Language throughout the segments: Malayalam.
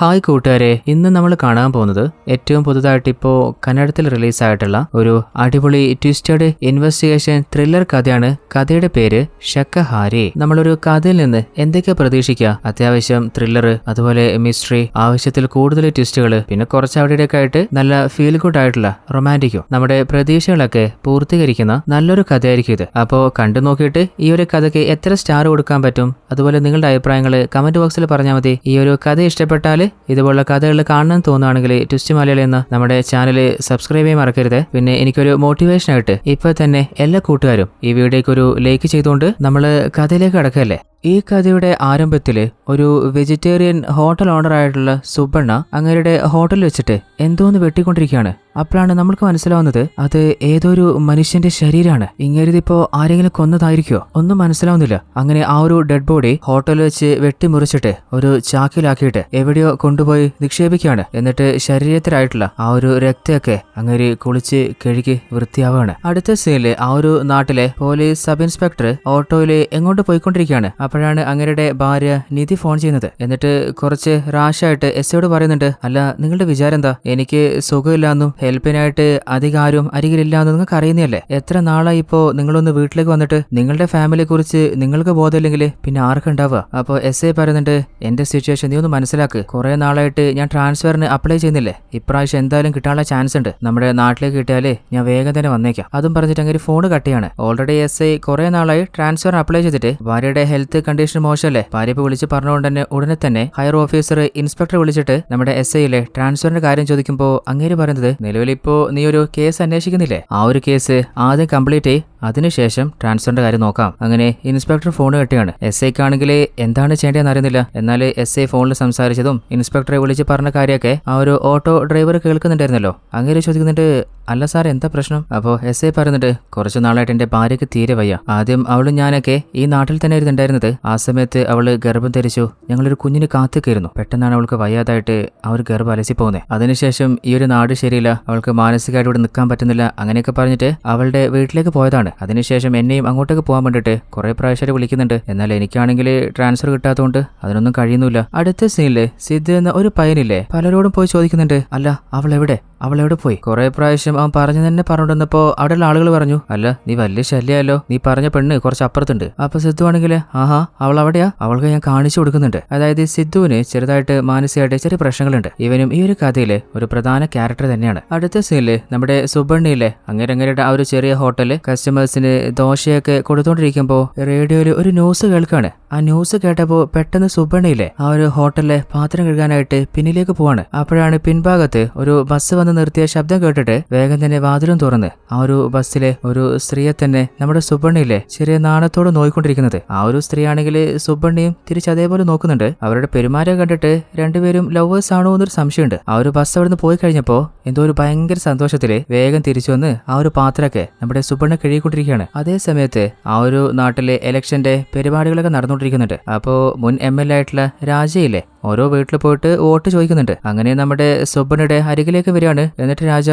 ഹായ് കൂട്ടുകാരെ, ഇന്ന് നമ്മൾ കാണാൻ പോകുന്നത് ഏറ്റവും പുതുതായിട്ട് ഇപ്പോൾ കന്നഡത്തിൽ റിലീസായിട്ടുള്ള ഒരു അടിപൊളി ട്വിസ്റ്റഡ് ഇൻവെസ്റ്റിഗേഷൻ ത്രില്ലർ കഥയാണ്. കഥയുടെ പേര് ഷക്കഹാരി. നമ്മളൊരു കഥയിൽ നിന്ന് എന്തൊക്കെ പ്രതീക്ഷിക്കുക? അത്യാവശ്യം ത്രില്ലർ, അതുപോലെ മിസ്റ്ററി, ആവശ്യത്തിൽ കൂടുതൽ ട്വിസ്റ്റുകൾ, പിന്നെ കുറച്ച് അവിടെയൊക്കെ ആയിട്ട് നല്ല ഫീൽ ഗുഡ് ആയിട്ടുള്ള റൊമാൻറ്റിക്കും നമ്മുടെ പ്രതീക്ഷകളൊക്കെ പൂർത്തീകരിക്കുന്ന നല്ലൊരു കഥയായിരിക്കും ഇത്. അപ്പോൾ കണ്ടു നോക്കിയിട്ട് ഈ ഒരു കഥയ്ക്ക് എത്ര സ്റ്റാർ കൊടുക്കാൻ പറ്റും, അതുപോലെ നിങ്ങളുടെ അഭിപ്രായങ്ങൾ കമന്റ് ബോക്സിൽ പറഞ്ഞാൽ മതി. ഈ ഒരു കഥ ഇഷ്ടപ്പെട്ടാൽ ഇതുപോലുള്ള കഥകൾ കാണാൻ തോന്നുകയാണെങ്കിൽ ട്വിസ്റ്റ് മലയാളി എന്ന നമ്മുടെ ചാനൽ സബ്സ്ക്രൈബ് ചെയ്യാൻ മറക്കരുത്. പിന്നെ എനിക്കൊരു മോട്ടിവേഷൻ ആയിട്ട് ഇപ്പോൾ തന്നെ എല്ലാ കൂട്ടുകാരും ഈ വീഡിയോയ്ക്ക് ഒരു ലൈക്ക് ചെയ്തുകൊണ്ട് നമ്മൾ കഥയിലേക്ക് കടക്കല്ലേ. ഈ കഥയുടെ ആരംഭത്തില് ഒരു വെജിറ്റേറിയൻ ഹോട്ടൽ ഓണർ ആയിട്ടുള്ള സുബണ്ണ അങ്ങേരുടെ ഹോട്ടലിൽ വെച്ചിട്ട് എന്തോന്ന് വെട്ടിക്കൊണ്ടിരിക്കുകയാണ്. അപ്പോഴാണ് നമ്മൾക്ക് മനസ്സിലാവുന്നത് അത് ഏതൊരു മനുഷ്യന്റെ ശരീരമാണ്. ഇങ്ങേരിതിപ്പോ ആരെങ്കിലും കൊന്നതായിരിക്കോ ഒന്നും മനസ്സിലാവുന്നില്ല. അങ്ങനെ ആ ഒരു ഡെഡ് ബോഡി ഹോട്ടലിൽ വെച്ച് വെട്ടിമുറിച്ചിട്ട് ഒരു ചാക്കിലാക്കിയിട്ട് എവിടെയോ കൊണ്ടുപോയി നിക്ഷേപിക്കുകയാണ്. എന്നിട്ട് ശരീരത്തിലായിട്ടുള്ള ആ ഒരു രക്തമൊക്കെ അങ്ങേര് കുളിച്ച് കഴുകി വൃത്തിയാവുകയാണ്. അടുത്ത സീനില് ആ ഒരു നാട്ടിലെ പോലീസ് സബ് ഇൻസ്പെക്ടർ ഓട്ടോയില് എങ്ങോട്ട് പോയിക്കൊണ്ടിരിക്കുകയാണ്. അപ്പോഴാണ് അങ്ങയുടെ ഭാര്യ നിധി ഫോൺ ചെയ്യുന്നത്. എന്നിട്ട് കുറച്ച് റാഷായിട്ട് എസ്സയോട് പറയുന്നുണ്ട്, അല്ല നിങ്ങളുടെ വിചാരം എന്താ? എനിക്ക് സുഖമില്ലാന്നും ഹെൽപ്പിനായിട്ട് അധികം ആരും അരികിലില്ലാന്നും നിങ്ങൾക്ക് അറിയുന്നതല്ലേ? എത്ര നാളായി ഇപ്പോ നിങ്ങളൊന്ന് വീട്ടിലേക്ക് വന്നിട്ട്? നിങ്ങളുടെ ഫാമിലിയെ കുറിച്ച് നിങ്ങൾക്ക് ബോധമില്ലെങ്കിൽ പിന്നെ ആർക്കുണ്ടാവുക? അപ്പോൾ എസ് ഐ പറയുന്നുണ്ട്, എന്റെ സിറ്റുവേഷൻ നീ ഒന്ന് മനസ്സിലാക്ക്. കുറെ നാളായിട്ട് ഞാൻ ട്രാൻസ്ഫറിന് അപ്ലൈ ചെയ്യുന്നില്ലേ, ഇപ്രാവശ്യം എന്തായാലും കിട്ടാനുള്ള ചാൻസ് ഉണ്ട്. നമ്മുടെ നാട്ടിലേക്ക് കിട്ടിയാലേ ഞാൻ വേഗം തന്നെ വന്നേക്കാം. അതും പറഞ്ഞിട്ട് അങ്ങനെ ഫോൺ കട്ട് ചെയ്യാണ്. ഓൾറെഡി എസ് ഐ കുറെ നാളായി ട്രാൻസ്ഫർ അപ്ലൈ ചെയ്തിട്ട് ഭാര്യയുടെ ഹെൽത്ത് കണ്ടീഷൻ മോശമല്ലേ, ഭാര്യ വിളിച്ച് പറഞ്ഞുകൊണ്ട് തന്നെ ഉടനെ തന്നെ ഹയർ ഓഫീസർ ഇൻസ്പെക്ടർ വിളിച്ചിട്ട് നമ്മുടെ എസ് ഐയിലെ ട്രാൻസ്ഫറിന്റെ കാര്യം ചോദിക്കുമ്പോൾ അങ്ങേര് പറയുന്നത്, നിലവിലിപ്പോ നീ ഒരു കേസ് അന്വേഷിക്കുന്നില്ലേ, ആ ഒരു കേസ് ആദ്യം കംപ്ലീറ്റ് ചെയ്യ്, അതിനുശേഷം ട്രാൻസ്ഫറിന്റെ കാര്യം നോക്കാം. അങ്ങനെ ഇൻസ്പെക്ടർ ഫോൺ കെട്ടിയാണ്. എസ് ഐക്കാണെങ്കിൽ എന്താണ് ചെയ്യേണ്ടതെന്ന് അറിയുന്നില്ല. എന്നാൽ എസ് ഐ ഫോണിൽ സംസാരിച്ചതും ഇൻസ്പെക്ടറെ വിളിച്ച് പറഞ്ഞ കാര്യമൊക്കെ ആ ഒരു ഓട്ടോ ഡ്രൈവർ കേൾക്കുന്നുണ്ടായിരുന്നല്ലോ. അങ്ങനെ ചോദിക്കുന്നുണ്ട്, അല്ല സാർ എന്താ പ്രശ്നം? അപ്പോൾ എസ് ഐ പറയുന്നുണ്ട്, കുറച്ചു നാളായിട്ട് എന്റെ ഭാര്യയ്ക്ക് തീരെ വയ്യ. ആദ്യം അവളും ഞാനൊക്കെ ഈ നാട്ടിൽ തന്നെ ആയിരുന്നു ഉണ്ടായിരുന്നത്. ആ സമയത്ത് അവള് ഗർഭം ധരിച്ചു. ഞങ്ങളൊരു കുഞ്ഞിന് കാത്തിക്കായിരുന്നു. പെട്ടെന്നാണ് അവൾക്ക് വയ്യാതായിട്ട് ആ ഒരു ഗർഭം അലസി പോകുന്നത്. അതിനുശേഷം ഈ ഒരു നാട് ശരിയില്ല, അവൾക്ക് മാനസികമായിട്ട് ഇവിടെ നിൽക്കാൻ പറ്റുന്നില്ല, അങ്ങനെയൊക്കെ പറഞ്ഞിട്ട് അവളുടെ വീട്ടിലേക്ക് പോയതാണ്. അതിനുശേഷം എന്നെയും അങ്ങോട്ടേക്ക് പോകാൻ വേണ്ടിയിട്ട് കുറെ പ്രാവശ്യം വിളിക്കുന്നുണ്ട്. എന്നാൽ എനിക്കാണെങ്കിൽ ട്രാൻസ്ഫർ കിട്ടാത്തതുകൊണ്ട് അതിനൊന്നും കഴിയുന്നില്ല. അടുത്ത സീനില് സിദ്ധു എന്ന ഒരു പയ്യനില്ലേ പലരോടും പോയി ചോദിക്കുന്നുണ്ട്, അല്ല അവളെവിടെ പോയി? കുറെ പ്രാവശ്യം അവൻ പറഞ്ഞു തന്നെ പറഞ്ഞുകൊണ്ടിരുന്നപ്പോ അവിടെയുള്ള ആളുകൾ പറഞ്ഞു, അല്ല നീ വലിയ ശല്യമല്ലോ, നീ പറഞ്ഞ പെണ്ണ് കുറച്ച് അപ്പുറത്തുണ്ട്. അപ്പൊ സിദ്ധു ആണെങ്കിൽ, ആഹാ അവൾ അവിടെയാ, അവൾക്ക് ഞാൻ കാണിച്ചു കൊടുക്കുന്നുണ്ട്. അതായത് സിദ്ധുവിന് ചെറുതായിട്ട് മാനസികമായിട്ട് ചെറിയ പ്രശ്നങ്ങളുണ്ട്. ഇവനും ഈ ഒരു കഥയിലെ ഒരു പ്രധാന ക്യാരക്ടർ തന്നെയാണ്. അടുത്ത സീനില് നമ്മുടെ സുബണ്ണിയിലെ അങ്ങേരുടെ ആ ഒരു ചെറിയ ഹോട്ടല് കസ്റ്റമേഴ്സിന് ദോശയൊക്കെ കൊടുത്തോണ്ടിരിക്കുമ്പോ റേഡിയോയില് ഒരു ന്യൂസ് കേൾക്കാണ്. ആ ന്യൂസ് കേട്ടപ്പോ പെട്ടെന്ന് സുബണ്ണിയിലെ ആ ഒരു ഹോട്ടലിലെ പാത്രം കഴുകാനായിട്ട് പിന്നിലേക്ക് പോവാണ്. അപ്പോഴാണ് പിൻഭാഗത്ത് ഒരു ബസ് വന്ന് നിർത്തിയ ശബ്ദം കേട്ടിട്ട് വേഗം തന്നെ വാതിലും തുറന്ന് ആ ഒരു ബസ്സിലെ ഒരു സ്ത്രീയെ തന്നെ നമ്മുടെ സുബണ്ണിയിലെ ചെറിയ നാണത്തോട് നോക്കിക്കൊണ്ടിരിക്കുന്നത്. ആ ഒരു സ്ത്രീ ആണെങ്കിൽ സുബണ്ണിയും തിരിച്ച് അതേപോലെ നോക്കുന്നുണ്ട്. അവരുടെ പെരുമാറ്റം കണ്ടിട്ട് രണ്ടുപേരും ലവേഴ്സ് ആണോ എന്നൊരു സംശയമുണ്ട്. ആ ഒരു ബസ് അവിടുന്ന് പോയി കഴിഞ്ഞപ്പോ എന്തോ ഒരു ഭയങ്കര സന്തോഷത്തില് വേഗം തിരിച്ചു വന്ന് ആ ഒരു പാത്രമൊക്കെ നമ്മുടെ സുബണ്ണ കഴുകിക്കൊണ്ടിരിക്കുകയാണ്. അതേ സമയത്ത് ആ ഒരു നാട്ടിലെ ഇലക്ഷന്റെ പരിപാടികളൊക്കെ നടന്നുകൊണ്ടിരിക്കുന്നുണ്ട്. അപ്പോ മുൻ MLA ആയിട്ടുള്ള രാജയിലെ ഓരോ വീട്ടിൽ പോയിട്ട് വോട്ട് ചോദിക്കുന്നുണ്ട്. അങ്ങനെ നമ്മുടെ സുബണ്ണയുടെ അരികിലേക്ക് വരികയാണ്. എന്നിട്ട് രാജ,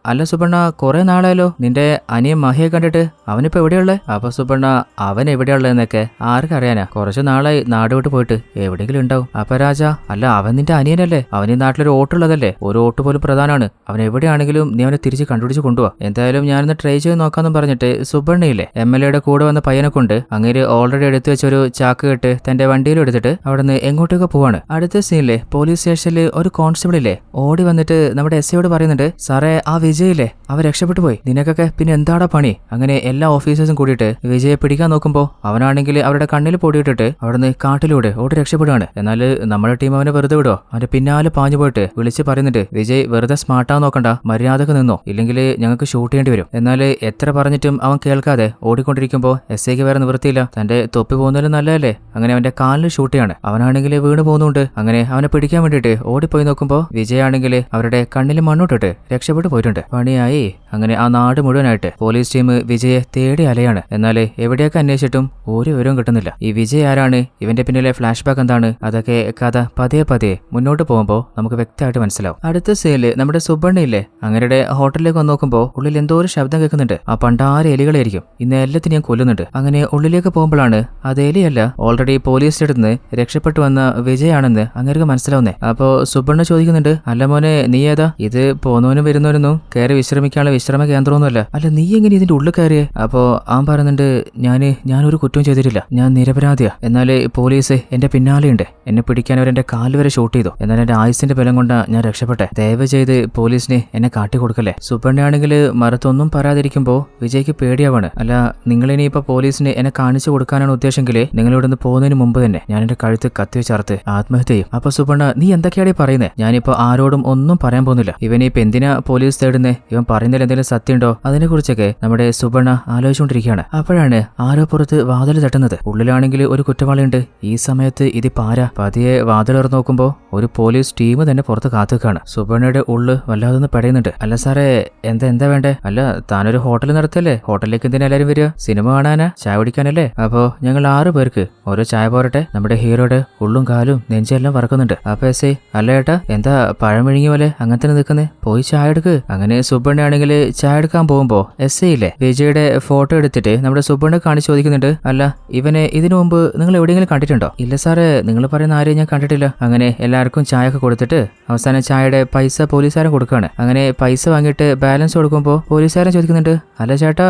അല്ല സുബണ്ണ കുറെ നാളായല്ലോ നിന്റെ അനിയൻ മഹിയെ കണ്ടിട്ട്, അവനിപ്പോ എവിടെയുള്ളേ? അപ്പൊ സുബണ്ണ, അവൻ എവിടെയുള്ളതെന്നൊക്കെ ആർക്കറിയാനാ, കുറച്ചു നാളായി നാട് വിട്ട് പോയിട്ട്, എവിടെയെങ്കിലും ഉണ്ടാവും. അപ്പൊ രാജ, അല്ല അവൻ നിന്റെ അനിയനല്ലേ, അവൻ ഈ നാട്ടിലൊരു വോട്ടുള്ളതല്ലേ, ഒരു വോട്ട് പോലും പ്രധാനമാണ്, അവൻ എവിടെയാണെങ്കിലും നീ അവനെ തിരിച്ച് കണ്ടുപിടിച്ച് കൊണ്ടുപോവാ. എന്തായാലും ഞാനൊന്ന് ട്രൈ ചെയ്ത് നോക്കാന്നും പറഞ്ഞിട്ട് സുബണ്ണയിലെ MLAയുടെ കൂടെ വന്ന പയ്യനെ കൊണ്ട് അങ്ങേര് ഓൾറെഡി എടുത്തു വെച്ചൊരു ചാക്ക് കെട്ട് തന്റെ വണ്ടിയിൽ എടുത്തിട്ട് അവിടുന്ന് എങ്ങോട്ടേക്ക് പോവാണ്. അടുത്ത സീനിലെ പോലീസ് സ്റ്റേഷനിൽ ഒരു കോൺസ്റ്റബിൾ ഇല്ലേ ഓടി വന്നിട്ട് നമ്മുടെ എസ് ഐയോട് പറയുന്നുണ്ട്, സാറേ ആ വിജയില്ലേ അവൻ രക്ഷപ്പെട്ടു പോയി, നിനക്കൊക്കെ പിന്നെ എന്താടാ പണി? അങ്ങനെ എല്ലാ ഓഫീസേഴ്സും കൂടിയിട്ട് വിജയെ പിടിക്കാൻ നോക്കുമ്പോ അവനാണെങ്കിൽ അവരുടെ കണ്ണിൽ പൊടിയിട്ടിട്ട് അവിടുന്ന് കാട്ടിലൂടെ ഓടി രക്ഷപ്പെടുകയാണ്. എന്നാൽ നമ്മുടെ ടീം അവനെ വെറുതെ വിടോ? അവന്റെ പിന്നാലെ പാഞ്ഞു പോയിട്ട് വിളിച്ച് പറയുന്നുണ്ട്, വിജയ് വെറുതെ സ്മാർട്ടാന്ന് നോക്കണ്ട, മര്യാദക്ക് നിന്നോ, ഇല്ലെങ്കിൽ ഞങ്ങൾക്ക് ഷൂട്ട് ചെയ്യേണ്ടി വരും. എന്നാൽ എത്ര പറഞ്ഞിട്ടും അവൻ കേൾക്കാതെ ഓടിക്കൊണ്ടിരിക്കുമ്പോ എസ് ഐക്ക് വേറെ നിവൃത്തിയില്ല, തന്റെ തൊപ്പി പോകുന്നതിലും നല്ലതല്ലേ. അങ്ങനെ അവന്റെ കാലിൽ ഷൂട്ട് ചെയ്യാണ്. അവനാണെങ്കിൽ വീണ് പോകുന്നുണ്ട്. അങ്ങനെ അവനെ പിടിക്കാൻ വേണ്ടിയിട്ട് ഓടിപ്പോയി നോക്കുമ്പോ വിജയാണെങ്കിൽ അവരുടെ കണ്ണിൽ മണ്ണോട്ടിട്ട് രക്ഷപ്പെട്ടു പോയിട്ടുണ്ട്. പണിയായി. അങ്ങനെ ആ നാട് മുഴുവനായിട്ട് പോലീസ് ടീം വിജയെ തേടി അലയാണ്. എന്നാൽ എവിടെയൊക്കെ അന്വേഷിച്ചിട്ടും ഒരു വിവരവും കിട്ടുന്നില്ല. ഈ വിജയ് ആരാണ്, ഇവന്റെ പിന്നിലെ ഫ്ലാഷ് ബാക്ക് എന്താണ്, അതൊക്കെ കഥ പതിയെ മുന്നോട്ട് പോകുമ്പോൾ നമുക്ക് വ്യക്തമായിട്ട് മനസ്സിലാവും. അടുത്ത സീനില് നമ്മുടെ സുബണ്ണയില്ലേ അങ്ങരുടെ ഹോട്ടലിലേക്ക് വന്ന് നോക്കുമ്പോൾ ഉള്ളിൽ എന്തോ ഒരു ശബ്ദം കേൾക്കുന്നുണ്ട്. ആ പണ്ടാര എലികളായിരിക്കും, ഇന്ന് എല്ലാത്തിനും ഞാൻ കൊല്ലുന്നുണ്ട്. അങ്ങനെ ഉള്ളിലേക്ക് പോകുമ്പോഴാണ് അത് എലിയല്ല, ഓൾറെഡി പോലീസിന്റെ അടുത്ത് നിന്ന് രക്ഷപ്പെട്ടു വന്ന വിജയാണെന്ന് അങ്ങേർക്ക് മനസ്സിലാവുന്നേ. അപ്പോ സുബണ്ണ ചോദിക്കുന്നുണ്ട്, അല്ല മോനെ നീ ഏതാ, ഇത് പോന്നവനും വരുന്നവനൊന്നും കയറി വിശ്രമിക്കാനുള്ള വിശ്രമ കേന്ദ്രമൊന്നുമല്ല, അല്ല നീ എങ്ങനെ ഇതിന്റെ ഉള്ളിൽ കയറിയേ? അപ്പോ അവൻ പറയുന്നുണ്ട്, ഞാനൊരു കുറ്റവും ചെയ്തിട്ടില്ല, ഞാൻ നിരപരാധിയാ. എന്നാൽ പോലീസ് എന്റെ പിന്നാലെയുണ്ട്, എന്നെ പിടിക്കാൻ അവരെന്റെ കാല് വരെ ഷൂട്ട് ചെയ്തു. എന്നാൽ എന്റെ ആയുസിന്റെ ബലം കൊണ്ട് ഞാൻ രക്ഷപ്പെട്ടെ. ദയവ് ചെയ്ത് പോലീസിന് എന്നെ കാട്ടിക്കൊടുക്കല്ലേ. സുബണ്ണയാണെങ്കിൽ മറുത്തൊന്നും പറയാതിരിക്കുമ്പോ വിജയ്ക്ക് പേടിയാവാണ്. അല്ല നിങ്ങളിനി ഇപ്പൊ പോലീസിന് എന്നെ കാണിച്ചു കൊടുക്കാനാണ് ഉദ്ദേശമെങ്കിൽ നിങ്ങൾ ഇവിടുന്ന് പോകുന്നതിന് മുമ്പ് തന്നെ ഞാൻ എന്റെ കഴുത്ത് കത്തിവെച്ചർത്ത് ആത്മഹത്യ ചെയ്യും. അപ്പൊ സുബണ്ണ നീ എന്തൊക്കെയാണ് പറയുന്നത്? ഞാനിപ്പോ ആരോടും ഒന്നും പറയാൻ പോകുന്നില്ല. ഇവനിപ്പോ എന്തിനാ പോലീസ് തേടുന്നേ, ഇവൻ പറയുന്നതിൽ എന്തെങ്കിലും സത്യമുണ്ടോ, അതിനെ കുറിച്ചൊക്കെ നമ്മുടെ സുബണ്ണ ആലോചിച്ചുകൊണ്ടിരിക്കുകയാണ്. അപ്പോഴാണ് ആരോ പുറത്ത് വാതിൽ തട്ടുന്നത്. ഉള്ളിലാണെങ്കിൽ ഒരു കുറ്റവാളിയുണ്ട്. ഈ സമയത്ത് ഇത് പാര. പതിയെ വാതിലിറന്ന് നോക്കുമ്പോ ഒരു പോലീസ് ടീം തന്നെ പുറത്ത് കാത്തുക്കാണ്. സുബണ്ണയുടെ ഉള്ളു വല്ലാതൊന്ന് പടയുന്നുണ്ട്. അല്ല സാറേ എന്താ വേണ്ടേ? അല്ല താനൊരു ഹോട്ടൽ നടത്തല്ലേ, ഹോട്ടലിലേക്ക് എന്തിനാ എല്ലാരും വരിക, സിനിമ കാണാനാ, ചായ കുടിക്കാനല്ലേ? അപ്പോ ഞങ്ങൾ 6 പേർക്ക് ഓരോ ചായ പോരട്ടെ. നമ്മുടെ ഹീറോയുടെ ഉള്ളും കാലും നെഞ്ചെല്ലാം വറക്കുന്നുണ്ട്. അപ്പൊ എസ് അല്ല ഏട്ടാ എന്താ പഴം വിഴുങ്ങിയ പോലെ അങ്ങനെ തന്നെ നിൽക്കുന്നേ, പോയി ചായ എടുക്ക്. അങ്ങനെ സുബണ്ണയാണെങ്കിൽ ചായ എടുക്കാൻ പോകുമ്പോ എസ് ഇല്ലേ വിജയുടെ ഫോട്ടോ എടുത്തിട്ട് നമ്മുടെ സുബണ്ണ കാണിച്ച് ചോദിക്കുന്നുണ്ട്, അല്ല ഇവനെ ഇതിനു മുമ്പ് നിങ്ങൾ എവിടെയെങ്കിലും കണ്ടിട്ടുണ്ടോ? ഇല്ല സാറേ, നിങ്ങൾ പറയുന്ന ആരെയും ഞാൻ കണ്ടിട്ടില്ല. അങ്ങനെ എല്ലാവർക്കും ചായ ഒക്കെ കൊടുത്തിട്ട് അവസാനം ചായയുടെ പൈസ പോലീസുകാരൻ കൊടുക്കുകയാണ്. അങ്ങനെ പൈസ വാങ്ങിയിട്ട് ബാലൻസ് കൊടുക്കുമ്പോൾ പോലീസുകാരൻ ചോദിക്കുന്നുണ്ട്, അല്ല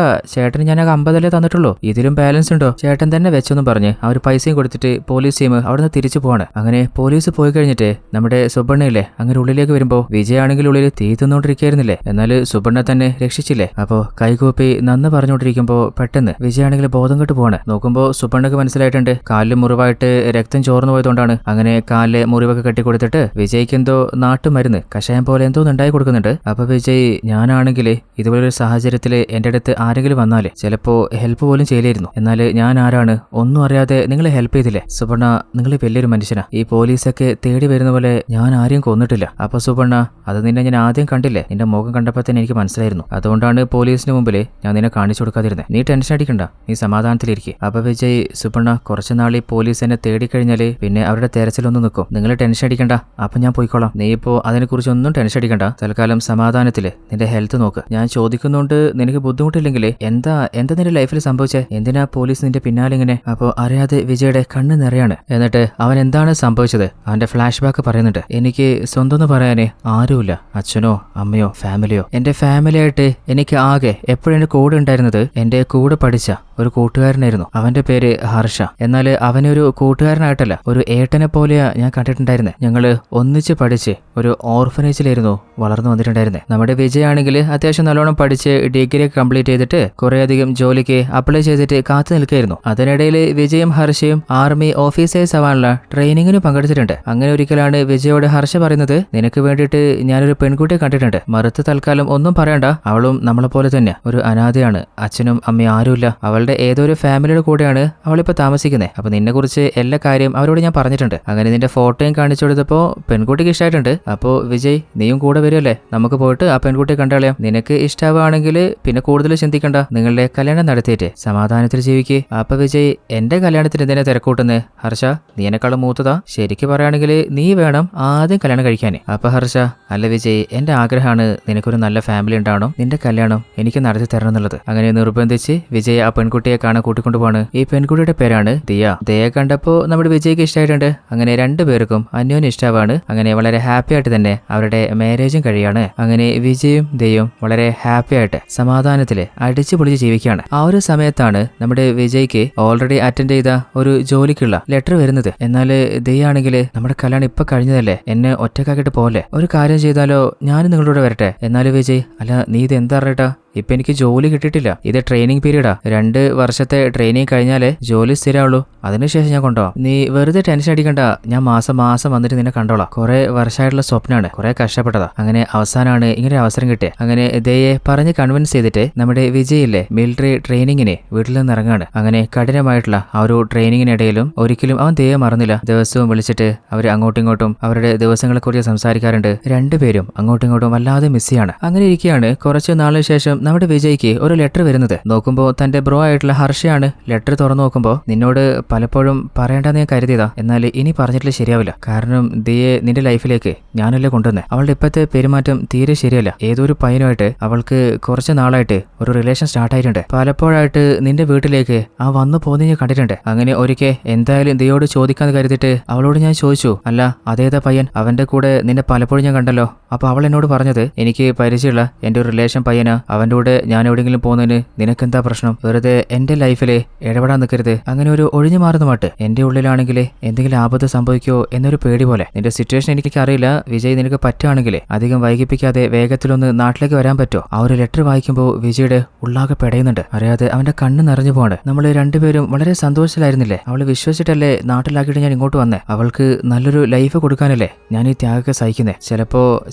ചേട്ടന് ഞാൻ 50 തന്നിട്ടുള്ളൂ, ഇതിലും ബാലൻസ് ഉണ്ടോ? ചേട്ടൻ തന്നെ വെച്ചൊന്നും പറഞ്ഞ് അവർ പൈസയും കൊടുത്തിട്ട് പോലീസ് ടീം അവിടുന്ന് തിരിച്ചു പോവാണ്. അങ്ങനെ പോലീസ് പോയി കഴിഞ്ഞിട്ട് നമ്മുടെ സുബണ്ണയില്ലേ അങ്ങനെ ഉള്ളിലേക്ക് വരുമ്പോ വിജയാണെങ്കിൽ ഉള്ളിൽ തീ തിന്നോണ്ടിരിക്കുകയായിരുന്നില്ലേ. എന്നാൽ സുബണ്ണ തന്നെ രക്ഷിച്ചില്ലേ. അപ്പോ കൈകൂപ്പി നന്ന് പറഞ്ഞുകൊണ്ടിരിക്കുമ്പോ പെട്ടെന്ന് വിജയാണെങ്കിൽ ബോധം കെട്ട് പോവാണ്. നോക്കുമ്പോ സുബണ്ണക്ക് മനസ്സിലായിട്ടുണ്ട് കാലിൽ മുറിവായിട്ട് രക്തം ചോർന്നു പോയതുകൊണ്ടാണ്. അങ്ങനെ കാലിലെ മുറിവൊക്കെ കെട്ടിക്കൊടുത്തിട്ട് വിജയ്ക്ക് എന്തോ നാട്ടുമരുന്ന് കഷായം പോലെ എന്തോ ഉണ്ടായി കൊടുക്കുന്നുണ്ട്. അപ്പൊ വിജയ് ഞാനാണെങ്കിൽ ഇതുപോലൊരു സാഹചര്യത്തിൽ എന്റെ അടുത്ത് ആരെങ്കിലും വന്നാല് ചിലപ്പോ ഹെൽപ്പ് പോലും ചെയ്യില്ലായിരുന്നു. എന്നാൽ ഞാൻ ആരാണ് ഒന്നും അറിയാതെ നിങ്ങളെ ഹെൽപ്പ് ചെയ്തില്ലേ. സുബണ്ണ നിങ്ങൾ വലിയൊരു മനുഷ്യനാ. ഈ പോലീസൊക്കെ തേടി വരുന്ന പോലെ ഞാൻ ആരെയും കൊന്നിട്ടില്ല. അപ്പൊ സുബണ്ണ അത് നിന്നെ ഞാൻ ആദ്യം കണ്ടില്ലേ, നിന്റെ മുഖം കണ്ടപ്പോൾ തന്നെ എനിക്ക് മനസ്സിലായിരുന്നു. അതുകൊണ്ടാണ് പോലീസിന് മുമ്പിൽ ഞാൻ നിന്നെ കാണിച്ചു കൊടുക്കാതിരുന്നത്. നീ ടെൻഷൻ അടിക്കണ്ട, നീ സമാധാനത്തിലിരിക്കും. അപ്പൊ വിജയ് സുബണ്ണ കുറച്ചുനാൾ ഈ പോലീസ് എന്നെ തേടിക്കഴിഞ്ഞാല് പിന്നെ അവരുടെ തെരച്ചിലൊന്നും നിൽക്കും. നിങ്ങൾ ടെൻഷൻ അടിക്കണ്ട, അപ്പൊ ഞാൻ പോയിക്കോളാം. നീ ഇപ്പോ അതിനെക്കുറിച്ച് ഒന്നും ടെൻഷൻ അടിക്കണ്ട. തൽക്കാലം സമാധാനത്തില് നിന്റെ ഹെൽത്ത് നോക്ക്. ഞാൻ ചോദിക്കുന്നുണ്ട് നിനക്ക് ബുദ്ധിമുട്ടില്ലെങ്കിൽ എന്താ നിന്റെ ലൈഫിൽ സംഭവിച്ചേ, എന്തിനാ പോലീസ് നിന്റെ പിന്നാലെ ഇങ്ങനെ? അപ്പോ അറിയാതെ വിജയുടെ കണ്ണ് നിറയാണ്. എന്നിട്ട് അവൻ എന്താണ് സംഭവിച്ചത് അവന്റെ ഫ്ലാഷ് ബാക്ക് പറയുന്നുണ്ട്. എനിക്ക് സ്വന്തം എന്ന് പറയാനേ ആരുമില്ല, അച്ഛനോ അമ്മയോ ഫാമിലിയോ. എന്റെ ഫാമിലിയായിട്ട് എനിക്ക് ആകെ എപ്പോഴും എന്റെ കൂടെ ഉണ്ടായിരുന്നത് എന്റെ കൂടെ പഠിച്ച ഒരു കൂട്ടുകാരനായിരുന്നു. അവന്റെ പേര് ഹർഷ. എന്നാൽ അവനൊരു കൂട്ടുകാരനായിട്ടല്ല ഒരു ഏട്ടനെ പോലെയാ ഞാൻ കണ്ടിട്ടുണ്ടായിരുന്നത്. ഞങ്ങള് ഒന്നിച്ച് പഠിച്ച് ഒരു ഓർഫനേജിലായിരുന്നു വളർന്നു വന്നിട്ടുണ്ടായിരുന്നത്. നമ്മുടെ വിജയാണെങ്കിൽ അത്യാവശ്യം നല്ലോണം പഠിച്ച് ഡിഗ്രി കംപ്ലീറ്റ് ചെയ്തിട്ട് കുറേയധികം ജോലിക്ക് അപ്ലൈ ചെയ്തിട്ട് കാത്തു നിൽക്കുകയായിരുന്നു. അതിനിടയിൽ വിജയും ഹർഷയും ആർമി ഓഫീസേഴ്സ് ആവാനുള്ള ട്രെയിനിങ്ങിന് പങ്കെടുത്തിട്ടുണ്ട്. അങ്ങനെ ഒരിക്കലാണ് വിജയോട് ഹർഷ പറയുന്നത്, നിനക്ക് വേണ്ടിയിട്ട് ഞാനൊരു പെൺകുട്ടിയെ കണ്ടിട്ടുണ്ട്, മറുത്ത് തൽക്കാലം ഒന്നും പറയണ്ട, അവളും നമ്മളെ പോലെ തന്നെ ഒരു അനാഥയാണ്, അച്ഛനും അമ്മയും ആരുമില്ല, അവളുടെ ഏതോ ഒരു ഫാമിലിയുടെ കൂടെയാണ് അവളിപ്പോ താമസിക്കുന്നത്. അപ്പൊ നിന്നെ കുറിച്ച് എല്ലാ കാര്യം അവരോട് ഞാൻ പറഞ്ഞിട്ടുണ്ട്. അങ്ങനെ നിന്റെ ഫോട്ടോയും കാണിച്ചു കൊടുത്തപ്പോ പെൺകുട്ടിക്ക് ഇഷ്ടമായിട്ടുണ്ട്. അപ്പോ വിജയ് നീയും കൂടെ വരുമല്ലേ, നമുക്ക് പോയിട്ട് ആ പെൺകുട്ടിയെ കണ്ടാളയാം. നിനക്ക് ഇഷ്ടമാവുകയാണെങ്കിൽ പിന്നെ കൂടുതൽ ചിന്തിക്കണ്ട, നിങ്ങളുടെ കല്യാണം നടത്തിയിട്ട് സമാധാനത്തിൽ ജീവിക്ക്. അപ്പൊ വിജയ് എന്റെ കല്യാണത്തിന് എന്തിനാ തിരക്കൂട്ടുന്നേ? ഹർഷ നീ എന്നെക്കാളും മൂത്തതാ, ശരിക്കും പറയുകയാണെങ്കിൽ നീ വേണം ആദ്യം കല്യാണം കഴിക്കാൻ. അപ്പൊ ഹർഷ അല്ല വിജയ്, എന്റെ ആഗ്രഹമാണ് നിനക്കൊരു നല്ല ഫാമിലി ഉണ്ടാവണം, നിന്റെ കല്യാണം എനിക്ക് നടത്തി തരണം എന്നുള്ളത്. അങ്ങനെ നിർബന്ധിച്ച് വിജയ് ആ പെൺകുട്ടിയെ കാണാൻ കൂട്ടിക്കൊണ്ടുപോവാണ്. ഈ പെൺകുട്ടിയുടെ പേരാണ് ദിയ. ദിയ കണ്ടപ്പോ നമ്മുടെ വിജയ്ക്ക് ഇഷ്ടമായിട്ടുണ്ട്. അങ്ങനെ രണ്ടുപേർക്കും അന്യോന്യം ഇഷ്ടമാണ്. അങ്ങനെ വളരെ ഹാപ്പി ആയിട്ട് തന്നെ അവരുടെ മാരേജും കഴിയാണ്. അങ്ങനെ വിജയും ദിയയും വളരെ ഹാപ്പി ആയിട്ട് സമാധാനത്തില് അടിച്ചു പൊളിച്ച് ജീവിക്കുകയാണ്. ആ ഒരു സമയത്താണ് നമ്മുടെ വിജയ്ക്ക് ഓൾറെഡി അറ്റൻഡ് ചെയ്ത ഒരു ജോലിക്കുള്ള ലെറ്റർ വരുന്നത്. എന്നാൽ ദിയ ആണെങ്കിൽ നമ്മുടെ കല്യാണം ഇപ്പൊ കഴിഞ്ഞതല്ലേ, എന്നെ ഒറ്റക്കാക്കിട്ട് പോലെ ഒരു കാര്യം ചെയ്താലോ, ഞാനും നിങ്ങളോട് വരട്ടെ. എന്നാലും വിജയ് അല്ല നീ ഇത് എന്താ അറിയട്ടാ, ഇപ്പൊ എനിക്ക് ജോലി കിട്ടിയിട്ടില്ല. ഇത് ട്രെയിനിങ് പീരീഡാ. 2 വർഷത്തെ ട്രെയിനിങ് കഴിഞ്ഞാലേ ജോലി സ്ഥിരമുള്ളൂ. അതിനുശേഷം ഞാൻ കൊണ്ടുപോകാം. നീ വെറുതെ ടെൻഷൻ അടിക്കണ്ട. ഞാൻ മാസം വന്നിട്ട് നിന്നെ കണ്ടോളാം. കുറെ വർഷമായിട്ടുള്ള സ്വപ്നമാണ്, കുറെ കഷ്ടപ്പെട്ടതാ. അങ്ങനെ അവസാനമാണ് ഇങ്ങനെ ഒരു അവസരം കിട്ടിയത്. അങ്ങനെ ദയെ പറഞ്ഞ് കൺവിൻസ് ചെയ്തിട്ട് നമ്മുടെ വിജയില്ലേ മിലിറ്ററി ട്രെയിനിങ്ങിന് വീട്ടിൽ നിന്ന് ഇറങ്ങാണ്. അങ്ങനെ കഠിനമായിട്ടുള്ള ആ ഒരു ട്രെയിനിങ്ങിനിടയിലും ഒരിക്കലും അവൻ ദയെ മറന്നില്ല. ദിവസവും വിളിച്ചിട്ട് അവർ അങ്ങോട്ടും ഇങ്ങോട്ടും അവരുടെ ദിവസങ്ങളെ കുറിച്ച് സംസാരിക്കാറുണ്ട്. രണ്ടുപേരും അങ്ങോട്ടും ഇങ്ങോട്ടും വല്ലാതെ മിസ് ചെയ്യാണ്. അങ്ങനെ ഇരിക്കുകയാണ് കുറച്ച് നാളിന് ശേഷം നമ്മുടെ വിജയ്ക്ക് ഒരു ലെറ്റർ വരുന്നത്. നോക്കുമ്പോൾ തന്റെ ബ്രോ ആയിട്ടുള്ള ഹർഷയാണ്. ലെറ്റർ തുറന്നു നോക്കുമ്പോൾ നിന്നോട് പലപ്പോഴും പറയേണ്ടെന്ന് ഞാൻ കരുതിയതാ, എന്നാൽ ഇനി പറഞ്ഞിട്ടില്ല ശരിയാവില്ല. കാരണം ദിയെ നിന്റെ ലൈഫിലേക്ക് ഞാനല്ലേ കൊണ്ടുവന്നേ. അവളുടെ ഇപ്പോഴത്തെ പെരുമാറ്റം തീരെ ശരിയല്ല. ഏതൊരു പയ്യനുമായിട്ട് അവൾക്ക് കുറച്ച് നാളായിട്ട് ഒരു റിലേഷൻ സ്റ്റാർട്ട് ആയിട്ടുണ്ട്. പലപ്പോഴായിട്ട് നിന്റെ വീട്ടിലേക്ക് ആ വന്നു പോകുന്ന ഞാൻ കണ്ടിട്ടുണ്ട്. അങ്ങനെ ഒരിക്കൽ എന്തായാലും ദിയോട് ചോദിക്കാന്ന് കരുതിയിട്ട് അവളോട് ഞാൻ ചോദിച്ചു, അല്ല അതേതാ പയ്യൻ? അവന്റെ കൂടെ നിന്നെ പലപ്പോഴും ഞാൻ കണ്ടല്ലോ. അപ്പൊ അവൾ എന്നോട് പറഞ്ഞത്, എനിക്ക് പരിചയമുള്ള എന്റെ ഒരു റിലേഷൻ പയ്യനാ, അവന്റെ കൂടെ ഞാൻ എവിടെയെങ്കിലും പോകുന്നതിന് നിനക്കെന്താ പ്രശ്നം? വെറുതെ എന്റെ ലൈഫില് ഇടപെടാൻ നിൽക്കരുത്. അങ്ങനെ ഒരു ഒഴിഞ്ഞു മാറുന്ന മാട്ട്. എന്റെ ഉള്ളിലാണെങ്കിൽ എന്തെങ്കിലും ആപത്ത് സംഭവിക്കുമോ എന്നൊരു പേടി പോലെ. നിന്റെ സിറ്റുവേഷൻ എനിക്ക് അറിയില്ല. വിജയ് നിനക്ക് പറ്റുകയാണെങ്കിൽ അധികം വൈകിപ്പിക്കാതെ വേഗത്തിലൊന്ന് നാട്ടിലേക്ക് വരാൻ പറ്റുമോ? ആ ഒരു ലെറ്റർ വായിക്കുമ്പോൾ വിജയുടെ ഉള്ളാകെ പെടയുന്നുണ്ട്. അറിയാതെ അവന്റെ കണ്ണ് നിറഞ്ഞു പോവാണ്. നമ്മൾ രണ്ടുപേരും വളരെ സന്തോഷത്തിലായിരുന്നില്ലേ? അവളെ വിശ്വസിച്ചിട്ടല്ലേ നാട്ടിലാക്കിയിട്ട് ഞാൻ ഇങ്ങോട്ട് വന്നേ. അവൾക്ക് നല്ലൊരു ലൈഫ് കൊടുക്കാനല്ലേ ഞാൻ ഈ ത്യാഗമൊക്കെ സഹിക്കുന്നേ.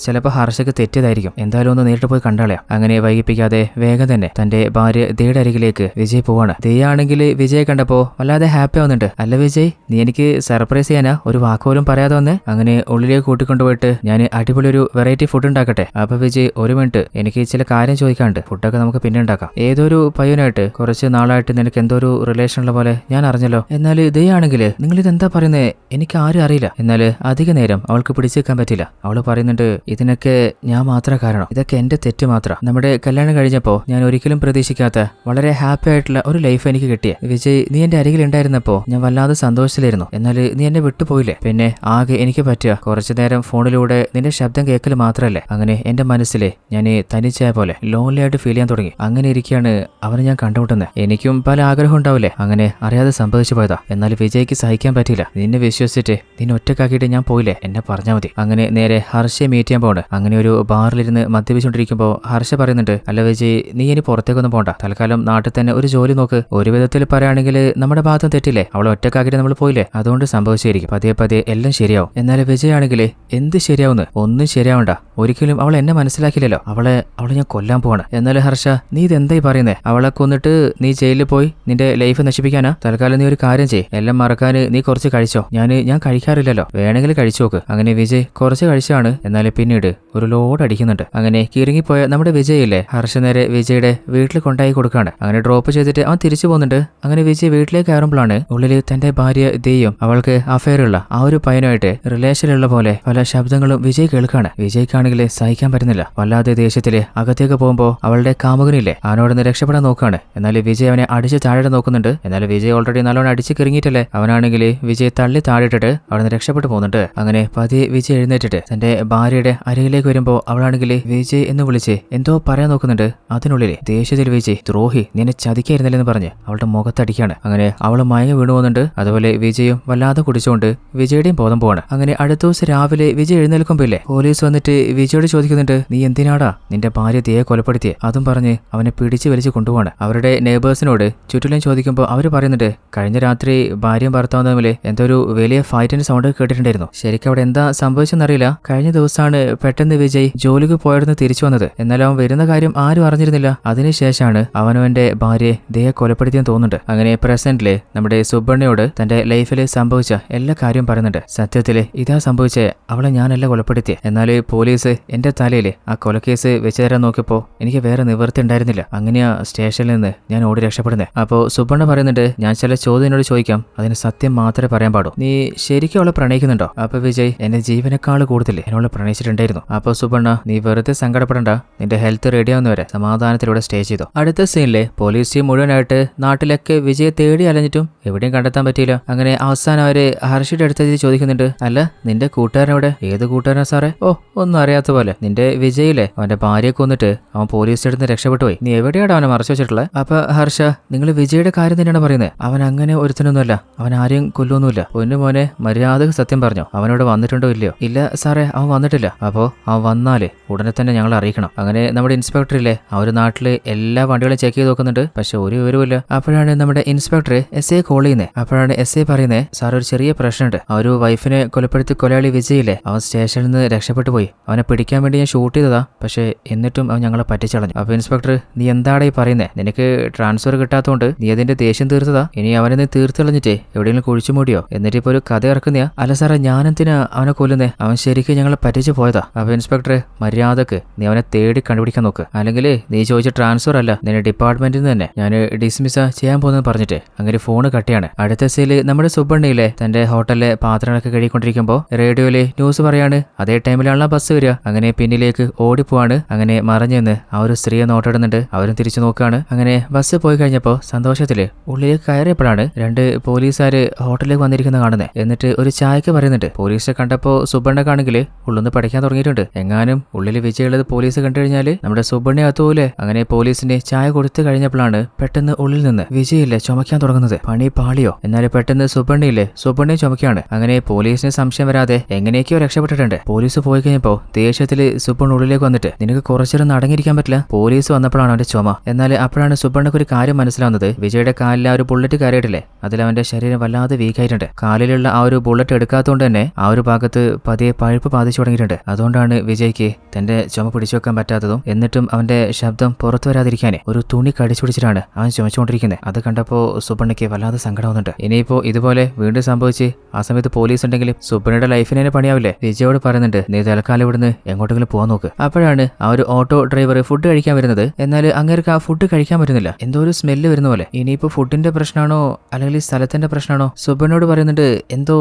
ചിലപ്പോ ഹർഷക്ക് തെറ്റിയതായിരിക്കും. എന്തായാലും ഒന്ന് നേരിട്ട് പോയി കണ്ടാളയാം. അങ്ങനെ വൈകിപ്പിക്കാതെ വേഗം തന്നെ തന്റെ ഭാര്യ ദയുടെ അരികിലേക്ക് വിജയ് പോവാണ്. ദയാണെങ്കിൽ വിജയ് കണ്ടപ്പോ വല്ലാതെ ഹാപ്പി ആവുന്നുണ്ട്. അല്ല വിജയ്, നീ എനിക്ക് സർപ്രൈസ് ചെയ്യാനാ ഒരു വാക്കുപോലും പറയാതെ വന്നേ? അങ്ങനെ ഉള്ളിലേക്ക് കൂട്ടിക്കൊണ്ടുപോയിട്ട് ഞാൻ അടിപൊളി ഒരു വെറൈറ്റി ഫുഡ് ഉണ്ടാക്കട്ടെ. അപ്പൊ വിജയ്, ഒരു മിനിറ്റ്, എനിക്ക് ചില കാര്യം ചോദിക്കാണ്ട്. ഫുഡൊക്കെ നമുക്ക് പിന്നെ ഉണ്ടാക്കാം. ഏതൊരു പയ്യനായിട്ട് കുറച്ച് നാളായിട്ട് നിനക്ക് എന്തോ ഒരു റിലേഷൻ ഉള്ള പോലെ ഞാൻ അറിഞ്ഞല്ലോ. എന്നാൽ ദയാണെങ്കിൽ നിങ്ങൾ ഇതെന്താ പറയുന്നേ? എനിക്ക് ആരും അറിയില്ല. എന്നാൽ അധിക നേരം അവൾക്ക് പിടിച്ചേക്കാൻ പറ്റില്ല. അവള് പറയുന്നുണ്ട്, ഇതിനൊക്കെ ഞാൻ മാത്രം കാരണം. ഇതൊക്കെ എന്റെ തെറ്റ് മാത്രം. നമ്മുടെ കല്യാണം കഴിഞ്ഞപ്പോ ഞാൻ ഒരിക്കലും പ്രതീക്ഷിക്കാത്ത വളരെ ഹാപ്പി ആയിട്ടുള്ള ഒരു ലൈഫ് എനിക്ക് കിട്ടിയ വിജയ്, നീ എന്റെ അരികിൽ ഉണ്ടായിരുന്നപ്പോ ഞാൻ വല്ലാതെ സന്തോഷത്തിലായിരുന്നു. എന്നാൽ നീ എന്നെ വിട്ടുപോയില്ലേ? പിന്നെ ആകെ എനിക്ക് പറ്റുക കുറച്ചു നേരം ഫോണിലൂടെ നിന്റെ ശബ്ദം കേൾക്കൽ മാത്രല്ലേ. അങ്ങനെ എന്റെ മനസ്സിലെ ഞാൻ തനിച്ചായ പോലെ ലോൺലി ആയിട്ട് ഫീൽ ചെയ്യാൻ തുടങ്ങി. അങ്ങനെ ഇരിക്കുകയാണ് അവനെ ഞാൻ കണ്ടുമുട്ടുന്നത്. എനിക്കും പല ആഗ്രഹം ഉണ്ടാവില്ലേ, അങ്ങനെ അറിയാതെ സംഭവിച്ചു പോയതാ. എന്നാൽ വിജയ്ക്ക് സഹിക്കാൻ പറ്റില്ല. നിന്നെ വിശ്വസിച്ചിട്ട് നിന്നെ ഒറ്റക്കാക്കിയിട്ട് ഞാൻ പോയില്ലേ, എന്നെ പറഞ്ഞാൽ മതി. അങ്ങനെ നേരെ ഹർഷയെ മീറ്റ് ചെയ്യാൻ പോണ്. അങ്ങനെ ഒരു ബാറിലിരുന്ന് മദ്യപിച്ചുകൊണ്ടിരിക്കുമ്പോൾ ഹർഷ പറയുന്നുണ്ട്, അല്ല വിജയ്, നീ ഇനി പുറത്തേക്കൊന്നും പോണ്ട. തൽക്കാലം നാട്ടിൽ തന്നെ ഒരു ജോലി നോക്ക്. ഒരു വിധത്തിൽ പറയുകയാണെങ്കിൽ നമ്മുടെ ഭാഗത്തും തെറ്റില്ലേ, അവളെ ഒറ്റക്കാക്കിയിട്ട് നമ്മൾ പോയില്ലേ, അതുകൊണ്ട് സംഭവിച്ചിരിക്കും. പതിയെ എല്ലാം ശരിയാവും. എന്നാൽ വിജയ് ആണെങ്കിൽ എന്ത് ശരിയാവുന്നു? ഒന്നും ശരിയാവണ്ട. ഒരിക്കലും അവൾ എന്നെ മനസ്സിലാക്കില്ലല്ലോ. അവളെ ഞാൻ കൊല്ലാൻ പോവാണ്. എന്നാലും ഹർഷ, നീ ഇതെന്തായി പറയുന്നേ? അവളെ കൊന്നിട്ട് നീ ജയിലിൽ പോയി നിന്റെ ലൈഫ് നശിപ്പിക്കാനാ? തൽക്കാലം നീ ഒരു കാര്യം ചെയ്യ്, എല്ലാം മറക്കാൻ നീ കുറച്ച് കഴിച്ചോ. ഞാൻ കഴിക്കാറില്ലല്ലോ, വേണമെങ്കിൽ കഴിച്ചു നോക്ക്. അങ്ങനെ വിജയ് കുറച്ച് കഴിച്ചാണ്. എന്നാൽ പിന്നീട് ഒരു ലോഡ് അടിക്കുന്നുണ്ട്. അങ്ങനെ കിറങ്ങിപ്പോയ നമ്മുടെ വിജയ് ഇല്ലേ, ഹർഷ നേരെ വിജയുടെ വീട്ടിൽ കൊണ്ടായി കൊടുക്കാണ്. അങ്ങനെ ഡ്രോപ്പ് ചെയ്തിട്ട് അവൻ തിരിച്ചു പോകുന്നുണ്ട്. അങ്ങനെ വിജയ് വീട്ടിലേക്ക് കയറുമ്പോഴാണ് ഉള്ളിൽ തന്റെ ഭാര്യ ദയും അവൾക്ക് അഫയറുള്ള ആ ഒരു പയ്യനുമായിട്ട് റിലേഷനുള്ള പോലെ പല ശബ്ദങ്ങളും വിജയ് കേൾക്കാണ്. വിജയ്ക്കാണെങ്കിൽ സഹിക്കാൻ പറ്റുന്നില്ല. വല്ലാതെ ദേഷ്യത്തില് അകത്തേക്ക് പോകുമ്പോ അവളുടെ കാമുകനില്ലേ അവനോടൊന്ന് രക്ഷപ്പെടാൻ നോക്കാണ്. എന്നാൽ വിജയ് അവനെ അടിച്ച് താഴെ നോക്കുന്നുണ്ട്. എന്നാൽ വിജയ് ഓൾറെഡി നല്ലോണം അടിച്ച് കിറങ്ങിയിട്ടല്ലേ. അവനാണെങ്കിൽ വിജയ് തള്ളി താഴെട്ടിട്ട് അവിടെ നിന്ന് രക്ഷപ്പെട്ടു പോകുന്നുണ്ട്. അങ്ങനെ പതിയെ വിജയ് എഴുന്നേറ്റിട്ട് തന്റെ ഭാര്യയുടെ അരികിലേക്ക് വരുമ്പോ അവളാണെങ്കിൽ വിജയ് എന്ന് വിളിച്ച് എന്തോ പറയാൻ നോക്കുന്നുണ്ട്. അതിനുള്ളിൽ ദേഷ്യത്തിൽ വിജയ്, ദ്രോഹി, നിന്നെ ചതിക്കായിരുന്നില്ലെന്ന് പറഞ്ഞ് അവളുടെ മുഖത്തടിക്കാണ്. അങ്ങനെ അവള് മയങ്ങി വീണു പോകുന്നുണ്ട്. അതുപോലെ വിജയും വല്ലാതെ കുടിച്ചുകൊണ്ട് വിജയുടെയും ബോധം പോവാണ്. അങ്ങനെ അടുത്ത ദിവസം രാവിലെ വിജയ് എഴുന്നേൽക്കുമ്പോയില്ലേ പോലീസ് വന്നിട്ട് വിജയോട് ചോദിക്കുന്നുണ്ട്, നീ എന്തിനാടാ നിന്റെ ഭാര്യ ദയെ കൊലപ്പെടുത്തിയെ? അതും പറഞ്ഞ് അവനെ പിടിച്ച് വലിച്ച് കൊണ്ടുപോവാണ്. അവരുടെ നെയ്ബേഴ്സിനോട് ചുറ്റിലും ചോദിക്കുമ്പോൾ അവര് പറയുന്നുണ്ട്, കഴിഞ്ഞ രാത്രി ഭാര്യയും ഭർത്താവും തമ്മിൽ എന്തോ ഒരു വലിയ ഫൈറ്റിന്റെ സൗണ്ട് കേട്ടിട്ടുണ്ടായിരുന്നു. ശരിക്കും അവിടെ എന്താ സംഭവിച്ചെന്നറിയില്ല. കഴിഞ്ഞ ദിവസമാണ് പെട്ടെന്ന് വിജയ് ജോലിക്ക് പോയവിടുന്ന് തിരിച്ചു വന്നത്. എന്നാൽ അവൻ വരുന്ന കാര്യം ആരും അറിഞ്ഞിരുന്നില്ല. അതിനുശേഷമാണ് അവനവന്റെ ഭാര്യയെ ദയെ കൊലപ്പെടുത്തിയെന്ന് തോന്നുന്നുണ്ട്. അങ്ങനെ പ്രസന്റില് നമ്മുടെ സുബ്ബണ്ണയോട് തന്റെ ലൈഫിൽ സംഭവിച്ച എല്ലാ കാര്യവും പറയുന്നുണ്ട്. സത്യത്തില് ഇതാ സംഭവിച്ചേ, അവളെ ഞാനല്ല കൊലപ്പെടുത്തിയെ. എന്നാൽ പോലീസ് എന്റെ തലയിൽ ആ കൊലക്കേസ് വെച്ച് തരാൻ നോക്കിയപ്പോ എനിക്ക് വേറെ നിവൃത്തി ഉണ്ടായിരുന്നില്ല. അങ്ങനെയാ സ്റ്റേഷനിൽ നിന്ന് ഞാൻ ഓടി രക്ഷപ്പെടുന്നത്. അപ്പോ സുബ്ബണ്ണ പറയുന്നുണ്ട്, ഞാൻ ചില ചോദ്യങ്ങളോട് ചോദിക്കാം, അതിന് സത്യം മാത്രമേ പറയാൻ പാടൂ. നീ ശരിക്കും അവളെ പ്രണയിക്കുന്നുണ്ടോ? അപ്പൊ വിജയ്, എന്റെ ജീവനേക്കാൾ കൂടുതൽ എന്നോട് പ്രണയിച്ചിട്ടുണ്ടായിരുന്നു. അപ്പൊ സുബ്ബണ്ണ, നീ വെറുതെ സങ്കടപ്പെടണ്ട, നിന്റെ ഹെൽത്ത് റെഡിയാവുന്നവരെ സമാധാനത്തിലൂടെ സ്റ്റേ ചെയ്തു. അടുത്ത സീനിലെ പോലീസ് ടീം മുഴുവനായിട്ട് നാട്ടിലൊക്കെ വിജയെ തേടി അലഞ്ഞിട്ടും എവിടെയും കണ്ടെത്താൻ പറ്റിയില്ല. അങ്ങനെ അവസാനം അവര് ഹർഷയുടെ അടുത്ത് ചോദിക്കുന്നുണ്ട്, അല്ല നിന്റെ കൂട്ടുകാരനവിടെ? ഏത് കൂട്ടുകാരനാ സാറേ? ഓ, ഒന്നും അറിയാതെ അറിയാത്ത പോലെ നിന്റെ വിജയിലെ അവന്റെ ഭാര്യയെ കൊന്നിട്ട് അവൻ പോലീസ് സ്റ്റേഷനിൽ രക്ഷപ്പെട്ടു പോയി. നീ എവിടെയാണ് അവനെ മറച്ചു വെച്ചിട്ടുള്ളത്? അപ്പൊ ഹർഷ, നിങ്ങൾ വിജയുടെ കാര്യം തന്നെയാണ് പറയുന്നത്. അവൻ അങ്ങനെ ഒരുത്തനൊന്നുമല്ല, അവൻ ആരെയും കൊല്ലൊന്നുമില്ല. പൊന്നു മോനെ, മര്യാദക്ക് സത്യം പറഞ്ഞോ, അവനോട് വന്നിട്ടുണ്ടോ ഇല്ലയോ? ഇല്ല സാറേ, അവൻ വന്നിട്ടില്ല. അപ്പോ അവൻ വന്നാല് ഉടനെ തന്നെ ഞങ്ങൾ അറിയിക്കണം. അങ്ങനെ നമ്മുടെ ഇൻസ്പെക്ടർ ഇല്ലേ, അവര് നാട്ടില് എല്ലാ വണ്ടികളും ചെക്ക് ചെയ്ത് നോക്കുന്നുണ്ട്, പക്ഷെ ഒരു വിവരവുമില്ല. അപ്പോഴാണ് നമ്മുടെ ഇൻസ്പെക്ടർ എസ് കോൾ ചെയ്യുന്നത്. അപ്പോഴാണ് എസ് പറയുന്നത്, സാർ ഒരു ചെറിയ പ്രശ്നമുണ്ട്. ആ ഒരു വൈഫിനെ കൊലപ്പെടുത്തി കൊലയാളി വിജയില്ലേ, അവൻ സ്റ്റേഷനിൽ നിന്ന് രക്ഷപ്പെട്ടു പോയി. അവനെ പിടിക്കാൻ വേണ്ടി ഞാൻ ഷൂട്ട് ചെയ്തതാ, പക്ഷെ എന്നിട്ടും അവൻ ഞങ്ങളെ പറ്റിച്ചളഞ്ഞു. അപ്പൊ ഇൻസ്പെക്ടർ, നീ എന്താടാ ഈ പറയുന്നത്? നിനക്ക് ട്രാൻസ്ഫർ കിട്ടാത്തതുകൊണ്ട് നീ അതിന്റെ ദേഷ്യം തീർത്തതാ? ഇനി അവനെ നീ തീർത്തളഞ്ഞിട്ടേ എവിടെയെങ്കിലും കുഴിച്ചു മൂടിയോ? എന്നിട്ട് ഇപ്പൊ ഒരു കഥ ഇറക്കുന്നയാ? അല്ല സാറേ, ഞാനെന്തിനാ അവനെ കൊല്ലുന്നേ? അവൻ ശരിക്കും ഞങ്ങളെ പറ്റിച്ചു പോയതാ. അപ്പൊ ഇൻസ്പെക്ടർ, മര്യാദക്ക് നീ അവനെ തേടി കണ്ടുപിടിക്കാൻ നോക്ക്. അല്ലെങ്കിൽ നീ ചോദിച്ച ട്രാൻസ്ഫർ അല്ല, നിന്റെ ഡിപ്പാർട്ട്മെന്റിൽ നിന്ന് തന്നെ ഞാൻ ഡിസ്മിസ് ചെയ്യാൻ പോകുന്നത് പറഞ്ഞിട്ട് അങ്ങനെ ഫോണ് കട്ടിയാണ്. അടുത്ത സീല് നമ്മുടെ സുബ്ബണ്ണയിലെ തന്റെ ഹോട്ടലിലെ പാത്രങ്ങളൊക്കെ കഴുകിക്കൊണ്ടിരിക്കുമ്പോൾ റേഡിയോയില് ന്യൂസ് പറയാണ്. അതേ ടൈമിലാണല്ലോ ബസ് വരിക. അങ്ങനെ പിന്നിലേക്ക് ഓടിപ്പോവാണ്. അങ്ങനെ മറഞ്ഞെന്ന് ആ ഒരു സ്ത്രീയെ നോട്ടിടുന്നുണ്ട്. അവരും തിരിച്ചു നോക്കുകയാണ്. അങ്ങനെ ബസ് പോയി കഴിഞ്ഞപ്പോ സന്തോഷത്തില് ഉള്ളിലേക്ക് കയറിയപ്പോഴാണ് രണ്ട് പോലീസുകാര് ഹോട്ടലിലേക്ക് വന്നിരിക്കുന്നത് കാണുന്നത്. എന്നിട്ട് ഒരു ചായക്ക് പറയുന്നുണ്ട്. പോലീസിനെ കണ്ടപ്പോ സുബ്ബണ്ണക്കാണെങ്കിൽ ഉള്ളൊന്ന് പഠിക്കാൻ തുടങ്ങിയിട്ടുണ്ട്. എങ്ങാനും ഉള്ളിൽ വിജയുള്ളത് പോലീസ് കണ്ടു കഴിഞ്ഞാല് നമ്മുടെ സുബ്ബണ്ണെ അത്തൂലെ. അങ്ങനെ പോലീസിന് ചായ കൊടുത്തു കഴിഞ്ഞപ്പോഴാണ് പെട്ടെന്ന് ഉള്ളിൽ നിന്ന് വിജയില്ലേ ചുമക്കാൻ തുടങ്ങുന്നത്. പണി പാളിയോ? എന്നാലും പെട്ടെന്ന് സുബ്ബണ്ണയെ ചുമക്കാണ്. അങ്ങനെ പോലീസിന് സംശയം വരാതെ എങ്ങനെയൊക്കെയോ രക്ഷപ്പെട്ടിട്ടുണ്ട്. പോലീസ് പോയി കഴിഞ്ഞപ്പോ ദേഷ്യത്തില് സുബ്ബണ്ണ ഉള്ളിലേക്ക് വന്നിട്ട്, നിനക്ക് കുറച്ചേരം അടങ്ങിയിരിക്കാൻ പറ്റില്ല? പോലീസ് വന്നപ്പോഴാണ് അവന്റെ ചുമ. എന്നാൽ അപ്പോഴാണ് സുബ്ബണ്ണക്ക് ഒരു കാര്യം മനസ്സിലാവുന്നത്. വിജയുടെ കാലിൽ ആ ഒരു ബുള്ളറ്റ് കയറിയിട്ടില്ലേ, അതിൽ അവന്റെ ശരീരം വല്ലാതെ വീക്കായിട്ടുണ്ട്. കാലിലുള്ള ആ ഒരു ബുള്ളറ്റ് എടുക്കാത്തതുകൊണ്ട് തന്നെ ആ ഒരു ഭാഗത്ത് പതിയെ പഴുപ്പ് ബാധിച്ചു തുടങ്ങിയിട്ടുണ്ട്. അതുകൊണ്ടാണ് വിജയ്ക്ക് തന്റെ ചുമ പിടിച്ചു വെക്കാൻ പറ്റാത്തതും. എന്നിട്ടും അവന്റെ ശബ്ദം പുറത്തു വരാതിരിക്കാനേ ഒരു തുണി കടിച്ചു പിടിച്ചിട്ടാണ് അവൻ ചുമച്ചുകൊണ്ടിരിക്കുന്നത്. അത് കണ്ടപ്പോ സുബ്ബണ്ണയ്ക്ക് വല്ലാതെ സങ്കടമാവുന്നുണ്ട്. ഇനിയിപ്പോ ഇതുപോലെ വീണ്ടും സംഭവിച്ച് ആ സമയത്ത് പോലീസ് ഉണ്ടെങ്കിലും സുബ്ബണ്ണയുടെ ലൈഫിന് തന്നെ പണിയാവില്ലേ? വിജയോട് പറയുന്നുണ്ട്, നീ തൽക്കാലം ഇവിടുന്ന് എങ്ങോട്ടെങ്കിലും പോകാൻ നോക്ക്. അപ്പോഴാണ് ആ ഒരു ഓട്ടോ ഡ്രൈവർ ഫുഡ് കഴിക്കാൻ വരുന്നത്. എന്നാൽ അങ്ങേർക്ക് ആ ഫുഡ് കഴിക്കാൻ പറ്റുന്നില്ല. എന്തോ ഒരു സ്മെല്ല് വരുന്ന പോലെ. ഇനിയിപ്പോ ഫുഡിന്റെ പ്രശ്നമാണോ അല്ലെങ്കിൽ ഈ സ്ഥലത്തിന്റെ പ്രശ്നമാണോ? സുബ്ബണ്ണോട് പറയുന്നുണ്ട്, എന്തോ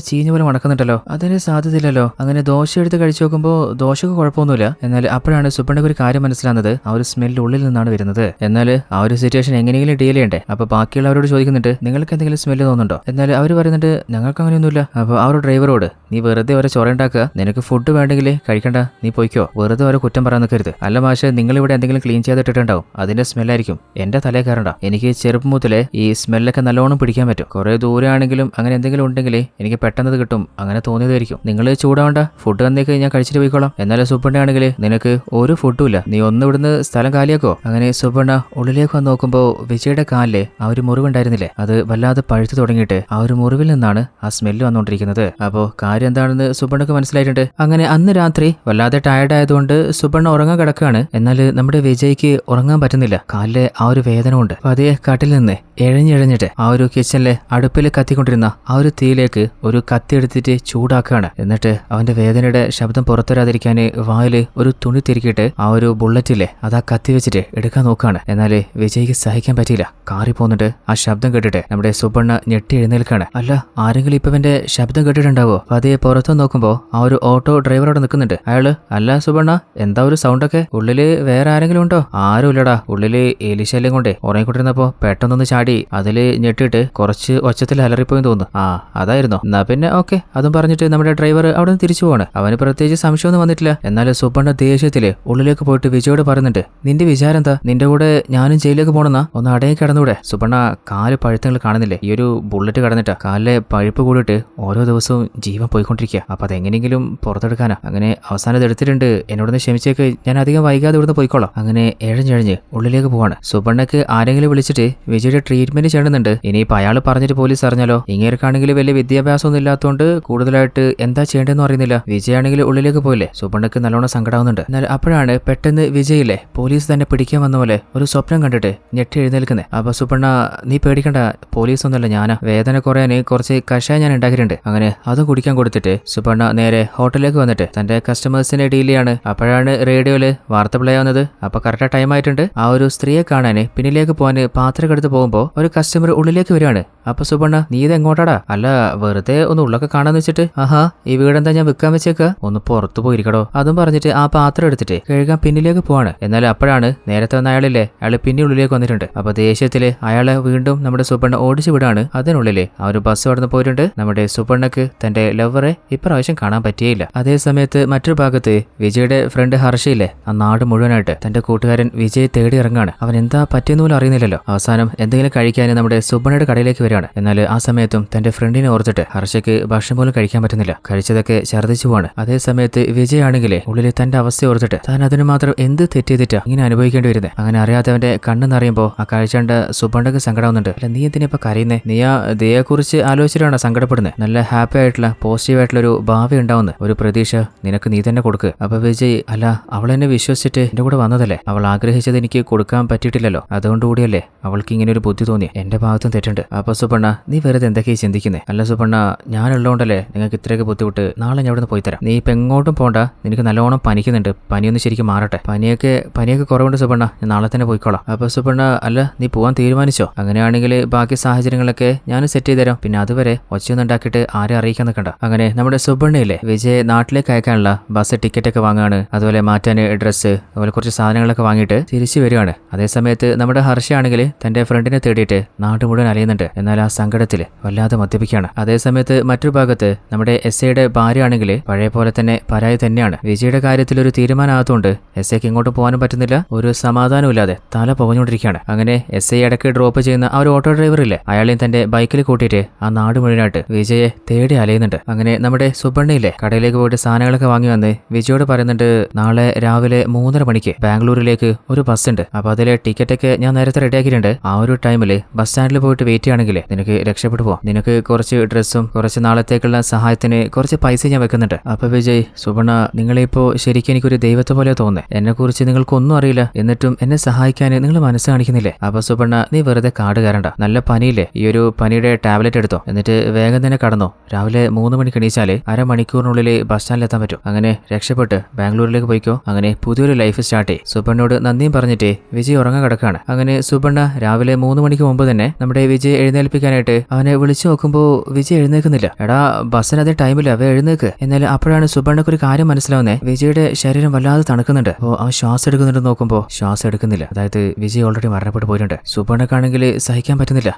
ചീഞ്ഞ പോലെ മണക്കുന്നുണ്ടല്ലോ, അതിന് സാധ്യതയില്ലല്ലോ. അങ്ങനെ ദോശ എടുത്ത് കഴിച്ചു നോക്കുമ്പോ ദോശക്ക് കുഴപ്പമൊന്നുമില്ല. എന്നാൽ അപ്പോഴാണ് സുബ്ബണ്ണക്ക് ഒരു കാര്യം മനസ്സിലാകുന്നത്, ആ ഒരു സ്മെല്ല് ഉള്ളിൽ നിന്നാണ് വരുന്നത്. എന്നാൽ ആ ഒരു സിറ്റുവേഷൻ എങ്ങനെയെങ്കിലും ഡീൽ ചെയ്യണ്ടേ? അപ്പൊ ബാക്കിയുള്ളവരോട് ചോദിക്കുന്നുണ്ട്, നിങ്ങൾക്ക് എന്തെങ്കിലും സ്മെല്ല് തോന്നുന്നുണ്ടോ? എന്നാൽ അവർ പറയുന്നുണ്ട്, ഞങ്ങൾക്ക് അങ്ങനെയൊന്നുമില്ല. അപ്പൊ ആ ഒരു ഡ്രൈവറോട്, നീ വെറുതെ അവരെ ചൊറയുണ്ടാക്കുക, നിനക്ക് ഫുഡ് വേണ്ടെങ്കിൽ കഴിക്കണ്ട, നീ പോയിക്കോ, വെറുതെ അവരെ കുറ്റം പറയാൻ നിൽക്കരുത്. അല്ല മാഷെ, നിങ്ങൾ ഇവിടെ എന്തെങ്കിലും ക്ലീൻ ചെയ്തിട്ടുണ്ടാവും, അതിന്റെ സ്മെല്ലായിരിക്കും, എന്റെ തലേ കയറണ്ട. എനിക്ക് ചെറുപ്പം മുതലേ ഈ സ്മെല്ലൊക്കെ നല്ലോണം പിടിക്കാൻ പറ്റും. കുറെ ദൂരെ ആണെങ്കിലും അങ്ങനെ എന്തെങ്കിലും ഉണ്ടെങ്കിൽ എനിക്ക് പെട്ടെന്ന് കിട്ടും, അങ്ങനെ തോന്നിയതായിരിക്കും. നിങ്ങൾ ചൂടാവണ്ട, ഫുഡ് വന്നേക്ക് ഞാൻ കഴിച്ചിട്ട് പോയിക്കോളാം. എന്നാലും സുബ്ബണ്ണ ആണെങ്കിൽ നിനക്ക് ഒരു ഫുഡും ഇല്ല, നീ ഒന്ന് ഇവിടുന്ന് സ്ഥലം കാലിയാക്കോ. അങ്ങനെ സുബ്ബണ്ണ ഉള്ളിലേക്ക് വന്ന് നോക്കുമ്പോ വിജയുടെ കാലില് ആ ഒരു മുറിവുണ്ടായിരുന്നില്ലേ, അത് വല്ലാതെ പഴുത്തു തുടങ്ങിയിട്ട് ആ ഒരു മുറിവിൽ നിന്നാണ് ആ സ്മെല്ല് വന്നുകൊണ്ടിരിക്കുന്നത്. അപ്പോ കാര്യം എന്താണെന്ന് സുബ്ബണ്ണക്ക് മനസ്സിലായിട്ടുണ്ട്. അങ്ങനെ അന്ന് രാത്രി വല്ലാതെ ടയർഡ് ആയതുകൊണ്ട് സുബ്ബണ്ണ ഉറങ്ങാൻ കിടക്കുകയാണ്. എന്നാൽ നമ്മുടെ വിജയ്ക്ക് ഉറങ്ങാൻ പറ്റുന്നില്ല. കാലിലെ ആ ഒരു വേദന കൊണ്ട് പതിയെ കാട്ടിൽ നിന്ന് എഴഞ്ഞിഴഞ്ഞിട്ട് ആ ഒരു കിച്ചണിലെ അടുപ്പിൽ കത്തിക്കൊണ്ടിരുന്ന ആ ഒരു തീയിലേക്ക് ഒരു കത്തി എടുത്തിട്ട് ചൂടാക്കുകയാണ്. എന്നിട്ട് അവന്റെ വേദനയുടെ ശബ്ദം പുറത്തുവരാതിരിക്കാൻ വായില് ഒരു തുണി തിരുക്കിയിട്ട് ആ ഒരു ബുള്ളറ്റില്ലേ അത് ആ കത്തി വെച്ചിട്ട് എടുക്കാൻ നോക്കുകയാണ്. എന്നാൽ വിജയ്ക്ക് സഹിക്കാൻ പറ്റിയില്ല. കാറി പോന്നിട്ട് ആ ശബ്ദം കേട്ടിട്ട് നമ്മുടെ സുബ്ബണ്ണ ഞെട്ടി എഴുന്നേൽക്കാണ്. അല്ല, ആരെങ്കിലും ഇപ്പൊ ഇവന്റെ ശബ്ദം കേട്ടിട്ടുണ്ടാവോ? പതിയെ പുറത്തു നോക്കുമ്പോ ആ ഒരു ഓട്ടോ ഡ്രൈവർ അവിടെ നിൽക്കുന്നുണ്ട്. അയാള്, അല്ല സുബ്ബണ്ണ, എന്താ ഒരു സൗണ്ടൊക്കെ? ഉള്ളില് വേറെ ആരെങ്കിലും ഉണ്ടോ? ആരും ഇല്ലടാ, ഉള്ളില് എലിശല്യം കൊണ്ടേ ഉറങ്ങിക്കൊണ്ടിരുന്നപ്പോ പെട്ടെന്നൊന്ന് ചാടി അതില് ഞെട്ടിട്ട് കുറച്ച് ഒച്ചത്തിൽ അലറിപ്പോയി തോന്നുന്നു. ആ അതായിരുന്നോ? എന്നാ പിന്നെ ഓക്കെ. അതും പറഞ്ഞിട്ട് നമ്മുടെ ഡ്രൈവർ അവിടെ നിന്ന് തിരിച്ചു പോവാണ്. അവന് പ്രത്യേകിച്ച് സംശയമൊന്നും വന്നിട്ടില്ല. എന്നാൽ സുബ്ബണ്ണ ദേഷ്യത്തില് ഉള്ളിലേക്ക് പോയിട്ട് വിജയോട് പറയുന്നുണ്ട്, നിന്റെ വിചാരം എന്താ? നിന്റെ കൂടെ ഞാനും ജയിലിലേക്ക് പോണെന്നാ? ഒന്ന് അടങ്ങി കിടന്നൂടെ? സുബ്ബണ്ണ, കാല് പഴുത്തങ്ങൾ കാണുന്നില്ലേ? ഈ ഒരു ബുള്ളറ്റ് കടന്നിട്ടാ കാലിലെ പഴുപ്പ് കൂടിയിട്ട് ഓരോ ദിവസവും ജീവൻ പോയിക്കൊണ്ടിരിക്കുക. അപ്പൊ അതെങ്ങനെയെങ്കിലും പുറത്തെടുക്കാനാ. അങ്ങനെ അവസാനം എടുത്തിട്ടുണ്ട്, എന്നോടൊന്ന് ക്ഷമിച്ചേക്ക്, ഞാൻ അധികം വൈകാതെ ഇവിടുന്ന് പോയിക്കോളാം. അങ്ങനെ എഴഞ്ഞെഴഞ്ഞ് ഉള്ളിലേക്ക് പോവാണ്. സുബ്ബണ്ണക്ക് ആരെങ്കിലും വിളിച്ചിട്ട് വിജയുടെ ട്രീറ്റ്മെന്റ് ചെയ്യണമെന്നുണ്ട്. ഇനിയിപ്പോ അയാൾ പറഞ്ഞിട്ട് പോലീസ് അറിഞ്ഞാലോ? ഇങ്ങേർക്കാണെങ്കിൽ വലിയ വിദ്യാഭ്യാസമൊന്നും ഇല്ലാത്തതുകൊണ്ട് കൂടുതലായിട്ട് എന്താ ചെയ്യേണ്ടതെന്ന് അറിയുന്നില്ല. വിജയാണെങ്കിൽ ഉള്ളിലേക്ക് പോയില്ലേ. സുബ്ബണ്ണക്ക് നല്ലോണം സങ്കടാവുന്നുണ്ട്. എന്നാൽ അപ്പോഴാണ് പെട്ടെന്ന് വിജയില്ലേ പോലീസ് തന്നെ പിടിക്കാൻ വന്ന പോലെ ഒരു സ്വപ്നം കണ്ടിട്ട് ഞെട്ടി എഴുന്നേൽക്കുന്നത്. അപ്പൊ സുബ്ബണ്ണ, നീ പേടിക്കണ്ട, പോലീസ് ഒന്നുമല്ല ഞാനാ. വേദന കുറയാന് കുറച്ച് കഷായം ഞാൻ ഉണ്ടാക്കിയിട്ടുണ്ട്. അങ്ങനെ അതും കുടിക്കാൻ കൊടുത്തിട്ട് സുബ്ബണ്ണ നേരെ ഹോട്ടലിലേക്ക് വന്നിട്ട് തന്റെ കസ്റ്റമേഴ്സിനെ ഡീൽ ചെയ്യാണ്. അപ്പോഴാണ് റേഡിയോയില് വാർത്ത പ്ലേ ആവുന്നത്. അപ്പൊ കറക്റ്റ് ടൈം ആയിട്ടുണ്ട്. ആ ഒരു സ്ത്രീയെ കാണാന് പിന്നിലേക്ക് പോകാന് പാത്രം എടുത്ത് പോകുമ്പോ ഒരു കസ്റ്റമർ ഉള്ളിലേക്ക് വരികയാണ്. അപ്പൊ സുബ്ബണ്ണ, നീ ഇത് എങ്ങോട്ടാടാ? അല്ല, വെറുതെ ഒന്ന് ഉള്ളൊക്കെ കാണാന്ന് വെച്ചിട്ട്. ആഹാ, ഈ വീടെന്താ ഞാൻ വിൽക്കാൻ വെച്ചേക്ക, ഒന്ന് പുറത്തു പോയിരിക്കടോ. അതും പറഞ്ഞിട്ട് ആ പാത്രം എടുത്തിട്ട് കഴുകാൻ പിന്നിലേക്ക് പോവാണ്. എന്നാൽ അപ്പോഴാണ് നേരത്തെ വന്ന അയാളില്ലേ, അയാള് പിന്നെ ഉള്ളിലേക്ക് വന്നിട്ടുണ്ട്. അപ്പൊ ദേഷ്യത്തില് അയാളെ വീണ്ടും നമ്മുടെ സുബ്ബണ്ണ ഓടിച്ചു വിടാണ്. അതിനുള്ളില് ആ ഒരു ബസ് കടന്നു പോയിട്ടുണ്ട്. നമ്മുടെ സുബ്ബണ്ണക്ക് തന്റെ ലവറെ ഇപ്രാവശ്യം കാണാൻ പറ്റിയില്ല. അതേ സമയത്ത് മറ്റൊരു ഭാഗത്ത് വിജയുടെ ഫ്രണ്ട് ഹർഷയില്ലേ ആ നാട് മുഴുവനായിട്ട് തന്റെ കൂട്ടുകാരൻ വിജയ് തേടി ഇറങ്ങാണ്. അവൻ എന്താ പറ്റിയെന്ന് പോലും അറിയുന്നില്ലല്ലോ. അവസാനം എന്തെങ്കിലും കഴിക്കാൻ നമ്മുടെ സുബണ്ണയുടെ കടയിലേക്ക് വരികയാണ്. എന്നാൽ ആ സമയത്തും തന്റെ ഫ്രണ്ടിനെ ഓർത്തിട്ട് ഹർഷയ്ക്ക് ഭക്ഷണം പോലും കഴിക്കാൻ പറ്റുന്നില്ല. കഴിച്ചതൊക്കെ ഛർദ്ദിച്ചു പോവാണ്. അതേ സമയത്ത് വിജയ് ആണെങ്കിലേ ഉള്ളിൽ തന്റെ അവസ്ഥ ഓർത്തിട്ട് താൻ അതിന് മാത്രം എന്ത് തെറ്റെയ്തിട്ടാ ഇങ്ങനെ അനുഭവിക്കേണ്ടി വരുന്നത്. അങ്ങനെ അറിയാത്തവന്റെ കണ്ണ് നിറയുമ്പോൾ ആ കാഴ്ച സുബണ്ണക്ക് സങ്കടാവുന്നുണ്ട്. അല്ല നീ എന്തിനാ ഇപ്പൊ കരയുന്നേ? നീ ആ ദയയെക്കുറിച്ച് ആലോചിച്ചിട്ടാണ് സങ്കടപ്പെടുന്നത്. നല്ല ഹാപ്പി ആയിട്ടുള്ള പോസിറ്റീവ് ആയിട്ടുള്ള ഒരു ഭാവി ഉണ്ടാവുന്ന ഒരു പ്രതീക്ഷ നിനക്ക് നീ തന്നെ കൊടുക്ക്. അപ്പൊ വിജയ് അല്ല അവൾ എന്നെ വിശ്വസിച്ചിട്ട് എന്റെ കൂടെ വന്നതല്ലേ, അവൾ ആഗ്രഹിച്ചത് എനിക്ക് കൊടുക്കാൻ പറ്റിയിട്ടില്ലല്ലോ, അതുകൊണ്ടുകൂടിയല്ലേ അവൾക്ക് ഇങ്ങനെ ഒരു ബുദ്ധി തോന്നി. എന്റെ ഭാഗത്തും തെറ്റുണ്ട്. അപ്പൊ സുബണ്ണ നീ വെറുതെ എന്തൊക്കെയാ ചിന്തിക്കുന്നേ? അല്ല സുബണ്ണ ഞാനുള്ളതുകൊണ്ടല്ലേ നിങ്ങൾക്ക് ഇത്രയൊക്കെ ബുദ്ധിമുട്ട്. നാളെ ഞാൻ ഇവിടെ പോയി തരാം. നീ ഇപ്പൊ എങ്ങോട്ടും പോണ്ട. നിനക്ക് നല്ലോണം പനിക്കുന്നുണ്ട്. പനിയൊന്ന് ശരിക്കും മാറട്ടെ. പനിയൊക്കെ കുറവുണ്ട് സുബണ്ണ. ഞാൻ നാളെ തന്നെ പോയിക്കോളാം. അപ്പൊ സുബണ്ണ അല്ല നീ പോവാൻ തീരുമാനിച്ചോ? അങ്ങനെയാണെങ്കിൽ ബാക്കി സാഹചര്യങ്ങളൊക്കെ ഞാൻ സെറ്റ് ചെയ്ത് തരാം. പിന്നെ അതുവരെ ഒച്ചയൊന്നും ഉണ്ടാക്കിയിട്ട് ആരെ അറിയിക്കാൻ നിൽക്കണ്ട. അങ്ങനെ നമ്മുടെ സുബണ്ണയില്ലേ വിജയ് നാട്ടിലേക്ക് അയക്കാനുള്ള ബസ് ടിക്കറ്റ് ഒക്കെ വാങ്ങാണ്. അതുപോലെ മാറ്റാൻ ഡ്രസ്സ് അതുപോലെ കുറച്ച് സാധനങ്ങളൊക്കെ വാങ്ങിയിട്ട് തിരിച്ചു വരികയാണ്. അതേസമയത്ത് നമ്മുടെ ഹർഷയാണെങ്കിൽ തന്റെ ഫ്രണ്ടിനെ തേടിയിട്ട് നാട് മുഴുവൻ അലയുന്നുണ്ട്. എന്നാൽ ആ സങ്കടത്തിൽ വല്ലാതെ മദ്യപിക്കുകയാണ്. അതേസമയത്ത് മറ്റൊരു ഭാഗത്ത് നമ്മുടെ എസ് ഐയുടെ ഭാര്യ ആണെങ്കിൽ പഴയ പോലെ തന്നെ പരാതി തന്നെയാണ്. വിജയുടെ കാര്യത്തിൽ ഒരു തീരുമാനമാകത്തുകൊണ്ട് എസ് ഐക്ക് ഇങ്ങോട്ട് പോകാനും പറ്റുന്നില്ല. ഒരു സമാധാനമില്ലാതെ തല പുകഞ്ഞുകൊണ്ടിരിക്കുകയാണ്. അങ്ങനെ എസ് ഐ ഇടയ്ക്ക് ഡ്രോപ്പ് ചെയ്യുന്ന ആ ഒരു ഓട്ടോ ഡ്രൈവർ ഇല്ലേ അയാളെയും തന്റെ ബൈക്കിൽ കൂട്ടിയിട്ട് ആ നാട് മുഴുവനായിട്ട് വിജയെ തേടി അലയുന്നുണ്ട്. അങ്ങനെ നമ്മുടെ സുബണ്ണയിലെ കടയിലേക്ക് പോയിട്ട് സാധനങ്ങളൊക്കെ വാങ്ങി വന്ന് വിജയോട് പറയുന്നുണ്ട് നാളെ രാവിലെ 3:30 മണിക്ക് ബാംഗ്ലൂരിലേക്ക് ഒരു ബസ് ഉണ്ട്. അപ്പൊ അതിലെ ടിക്കറ്റൊക്കെ ഞാൻ നേരത്തെ റെഡിയാക്കിയിട്ടുണ്ട്. ആ ഒരു ടൈമിൽ ബസ് സ്റ്റാൻഡിൽ പോയിട്ട് വെയിറ്റ് ചെയ്യുകയാണെങ്കിൽ നിനക്ക് രക്ഷപ്പെട്ടു പോവാം. നിനക്ക് കുറച്ച് ഡ്രസ്സും കുറച്ച് നാളത്തേക്കുള്ള സഹായത്തിന് കുറച്ച് പൈസ ഞാൻ വെക്കുന്നുണ്ട്. അപ്പൊ വിജയ് സുബണ്ണ നിങ്ങളിപ്പോ ശരിക്കും എനിക്കൊരു ദൈവത്തെ പോലെ തോന്നുന്നത്. എന്നെ കുറിച്ച് നിങ്ങൾക്കൊന്നും അറിയില്ല, എന്നിട്ടും എന്നെ സഹായിക്കാൻ നിങ്ങൾ മനസ്സ് കാണിക്കുന്നില്ലേ? അപ്പൊ സുബണ്ണ നീ വെറുതെ കാട് കയറണ്ട. നല്ല പനിയില്ലേ, ഈ ഒരു പനിയുടെ ടാബ്ലറ്റ് എടുത്തോ, എന്നിട്ട് വേഗം തന്നെ കടന്നോ. രാവിലെ 3 മണിക്ക് എണീച്ചാല് അരമണിക്കൂറിനുള്ളിൽ ബസ് സ്റ്റാൻഡിലെത്താൻ പറ്റും. അങ്ങനെ രക്ഷപ്പെട്ട് ബാംഗ്ലൂരിലേക്ക് പോയിക്കോ. അങ്ങനെ പുതിയൊരു ലൈഫ് സ്റ്റാർട്ട് ചെയ്യും. സുബണ്ണോട് നന്ദിയും പറഞ്ഞിട്ട് വിജയ് ഉറങ്ങാൻ കിടക്കാണ്. അങ്ങനെ സുബണ്ണ രാവിലെ 3 മണിക്ക് മുമ്പ് തന്നെ നമ്മുടെ വിജയ് എഴുന്നേൽപ്പിക്കാനായിട്ട് അവനെ വിളിച്ചു നോക്കുമ്പോ വിജയ് എഴുന്നേൽക്കുന്നില്ല. എടാ ബസ്സിന് അതേ ടൈമില്ല, അവ എഴുന്നേക്ക്. എന്നാൽ അപ്പോഴാണ് സുബണ്ണക്ക് ഒരു കാര്യം മനസ്സിലാവുന്നേ. വിജയുടെ ശരീരം വല്ലാതെ തണുക്കുന്നുണ്ട്. അപ്പോ അവൻ ശ്വാസം എടുക്കുന്നുണ്ട് നോക്കുമ്പോ ശ്വാസം എടുക്കുന്നില്ല. അതായത് വിജയ് ഓൾറെഡി മരണപ്പെട്ടു പോയിട്ടുണ്ട്. സുബണ്ണക്കാണെങ്കിൽ സഹിക്കാൻ പറ്റുന്നില്ല.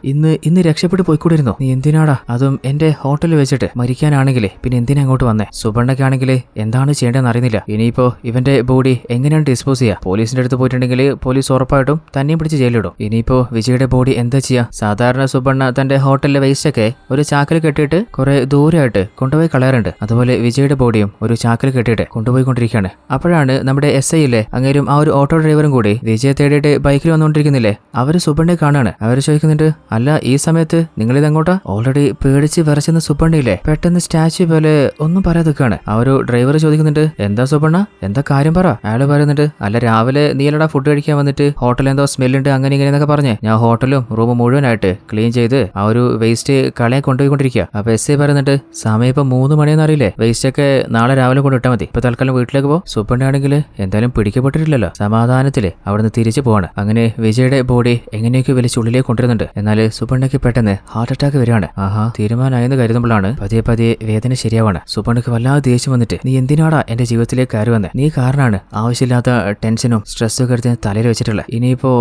ഇന്ന് രക്ഷപ്പെട്ടു പോയിക്കൂടിരുന്നു. നീ എന്തിനാടാ അതും എന്റെ ഹോട്ടലിൽ വെച്ചിട്ട് മരിക്കാനാണെങ്കിൽ പിന്നെ എന്തിനാ അങ്ങോട്ട് വന്നേ? സുബണ്ണക്കാണെങ്കിൽ എന്താണ് ചെയ്യേണ്ടതെന്ന് അറിയുന്നില്ല. ഇനിയിപ്പോ ഇവന്റെ ബോഡി എങ്ങനെയാണ് ഡിസ്പോസ് ചെയ്യുക? പോലീസിന്റെ അടുത്ത് പോയിട്ടുണ്ടെങ്കിൽ പോലീസ് ഉറപ്പായിട്ടും തന്നെയും പിടിച്ച് ജയിലിടും. ഇനിയിപ്പോ വിജയുടെ ബോഡി എന്താ ചെയ്യാ? സാധാരണ സുബണ്ണ തന്റെ ഹോട്ടലിലെ വേസ്റ്റ് ഒക്കെ ഒരു ചാക്കിൽ കെട്ടിയിട്ട് കുറെ ദൂരമായിട്ട് കൊണ്ടുപോയി കളയാറുണ്ട്. അതുപോലെ വിജയുടെ ബോഡിയും ഒരു ചാക്കിൽ കെട്ടിയിട്ട് കൊണ്ടുപോയിക്കൊണ്ടിരിക്കുകയാണ്. അപ്പോഴാണ് നമ്മുടെ എസ് ഐ ഇല്ലേ അങ്ങേരും ആ ഒരു ഓട്ടോ ഡ്രൈവറും കൂടി വിജയെ തേടിയിട്ട് ബൈക്കിൽ വന്നുകൊണ്ടിരിക്കുന്നില്ലേ അവര് സുബണ്ണയെ കാണാണ്. അവര് ചോദിക്കുന്നുണ്ട് അല്ല ഈ സമയത്ത് നിങ്ങളിത് അങ്ങോട്ടാ? ഓൾറെഡി പേടിച്ച് വിറച്ചെന്ന് സുബണ്ണയില്ലേ പെട്ടെന്ന് സ്റ്റാച്യു പോലെ ഒന്നും പറയാതെ നിൽക്കുകയാണ്. ആ ഒരു ഡ്രൈവർ ചോദിക്കുന്നുണ്ട് എന്താ സുബണ്ണ എന്താ കാര്യം പറ. അയാൾ പറയുന്നുണ്ട് അല്ല രാവിലെ നീലടാ ഫുഡ് കഴിക്കാൻ വന്നിട്ട് ഹോട്ടലിൽ എന്തോ സ്മെല്ലുണ്ട് അങ്ങനെ ഇങ്ങനെയെന്നൊക്കെ പറഞ്ഞേ ഞാൻ ഹോട്ടലും റൂമും മുഴുവനായിട്ട് ക്ലീൻ ചെയ്ത് ആ ഒരു വേസ്റ്റ് കളയാൻ കൊണ്ടുപോയിക്കൊണ്ടിരിക്കുക. അപ്പൊ എസ് ഐ പറയുന്നുണ്ട് സമയം ഇപ്പൊ 3 മണിയെന്ന് അറിയില്ലേ, വേസ്റ്റ് ഒക്കെ നാളെ രാവിലെ കൊണ്ടിട്ടാൽ മതി. ഇപ്പൊ തൽക്കാലം വീട്ടിലേക്ക് പോ. സുബണ്ണയാണെങ്കിൽ എന്തായാലും പിടിക്കപ്പെട്ടിട്ടില്ലല്ലോ, സമാധാനത്തില് അവിടുന്ന് തിരിച്ചു പോവാണ്. അങ്ങനെ വിജയുടെ ബോഡി എങ്ങനെയൊക്കെ വലിച്ചുള്ളിലേക്ക് കൊണ്ടുവരുന്നുണ്ട്. എന്നാൽ സുബണ്ണയ്ക്ക് പെട്ടെന്ന് ഹാർട്ട് അറ്റാക്ക് വരികയാണ്. ആഹാ തീരുമാനമായെന്ന് കരുതുമ്പോഴാണ് പതിയെ വേദന ശരിയാവാണ്. സുബണ്ണയ്ക്ക് വല്ലാതെ ദേഷ്യം വന്നിട്ട് നീ എന്തിനാടാ എന്റെ ജീവിതത്തിലേക്ക് കയറി വന്നേ? നീ കാരണമാണ് ആവശ്യമില്ലാത്ത ടെൻഷനും സ്ട്രെസ്സും ഒക്കെ എടുത്ത് തലയിൽ വെച്ചിട്ടുള്ള. ഇനിയിപ്പോ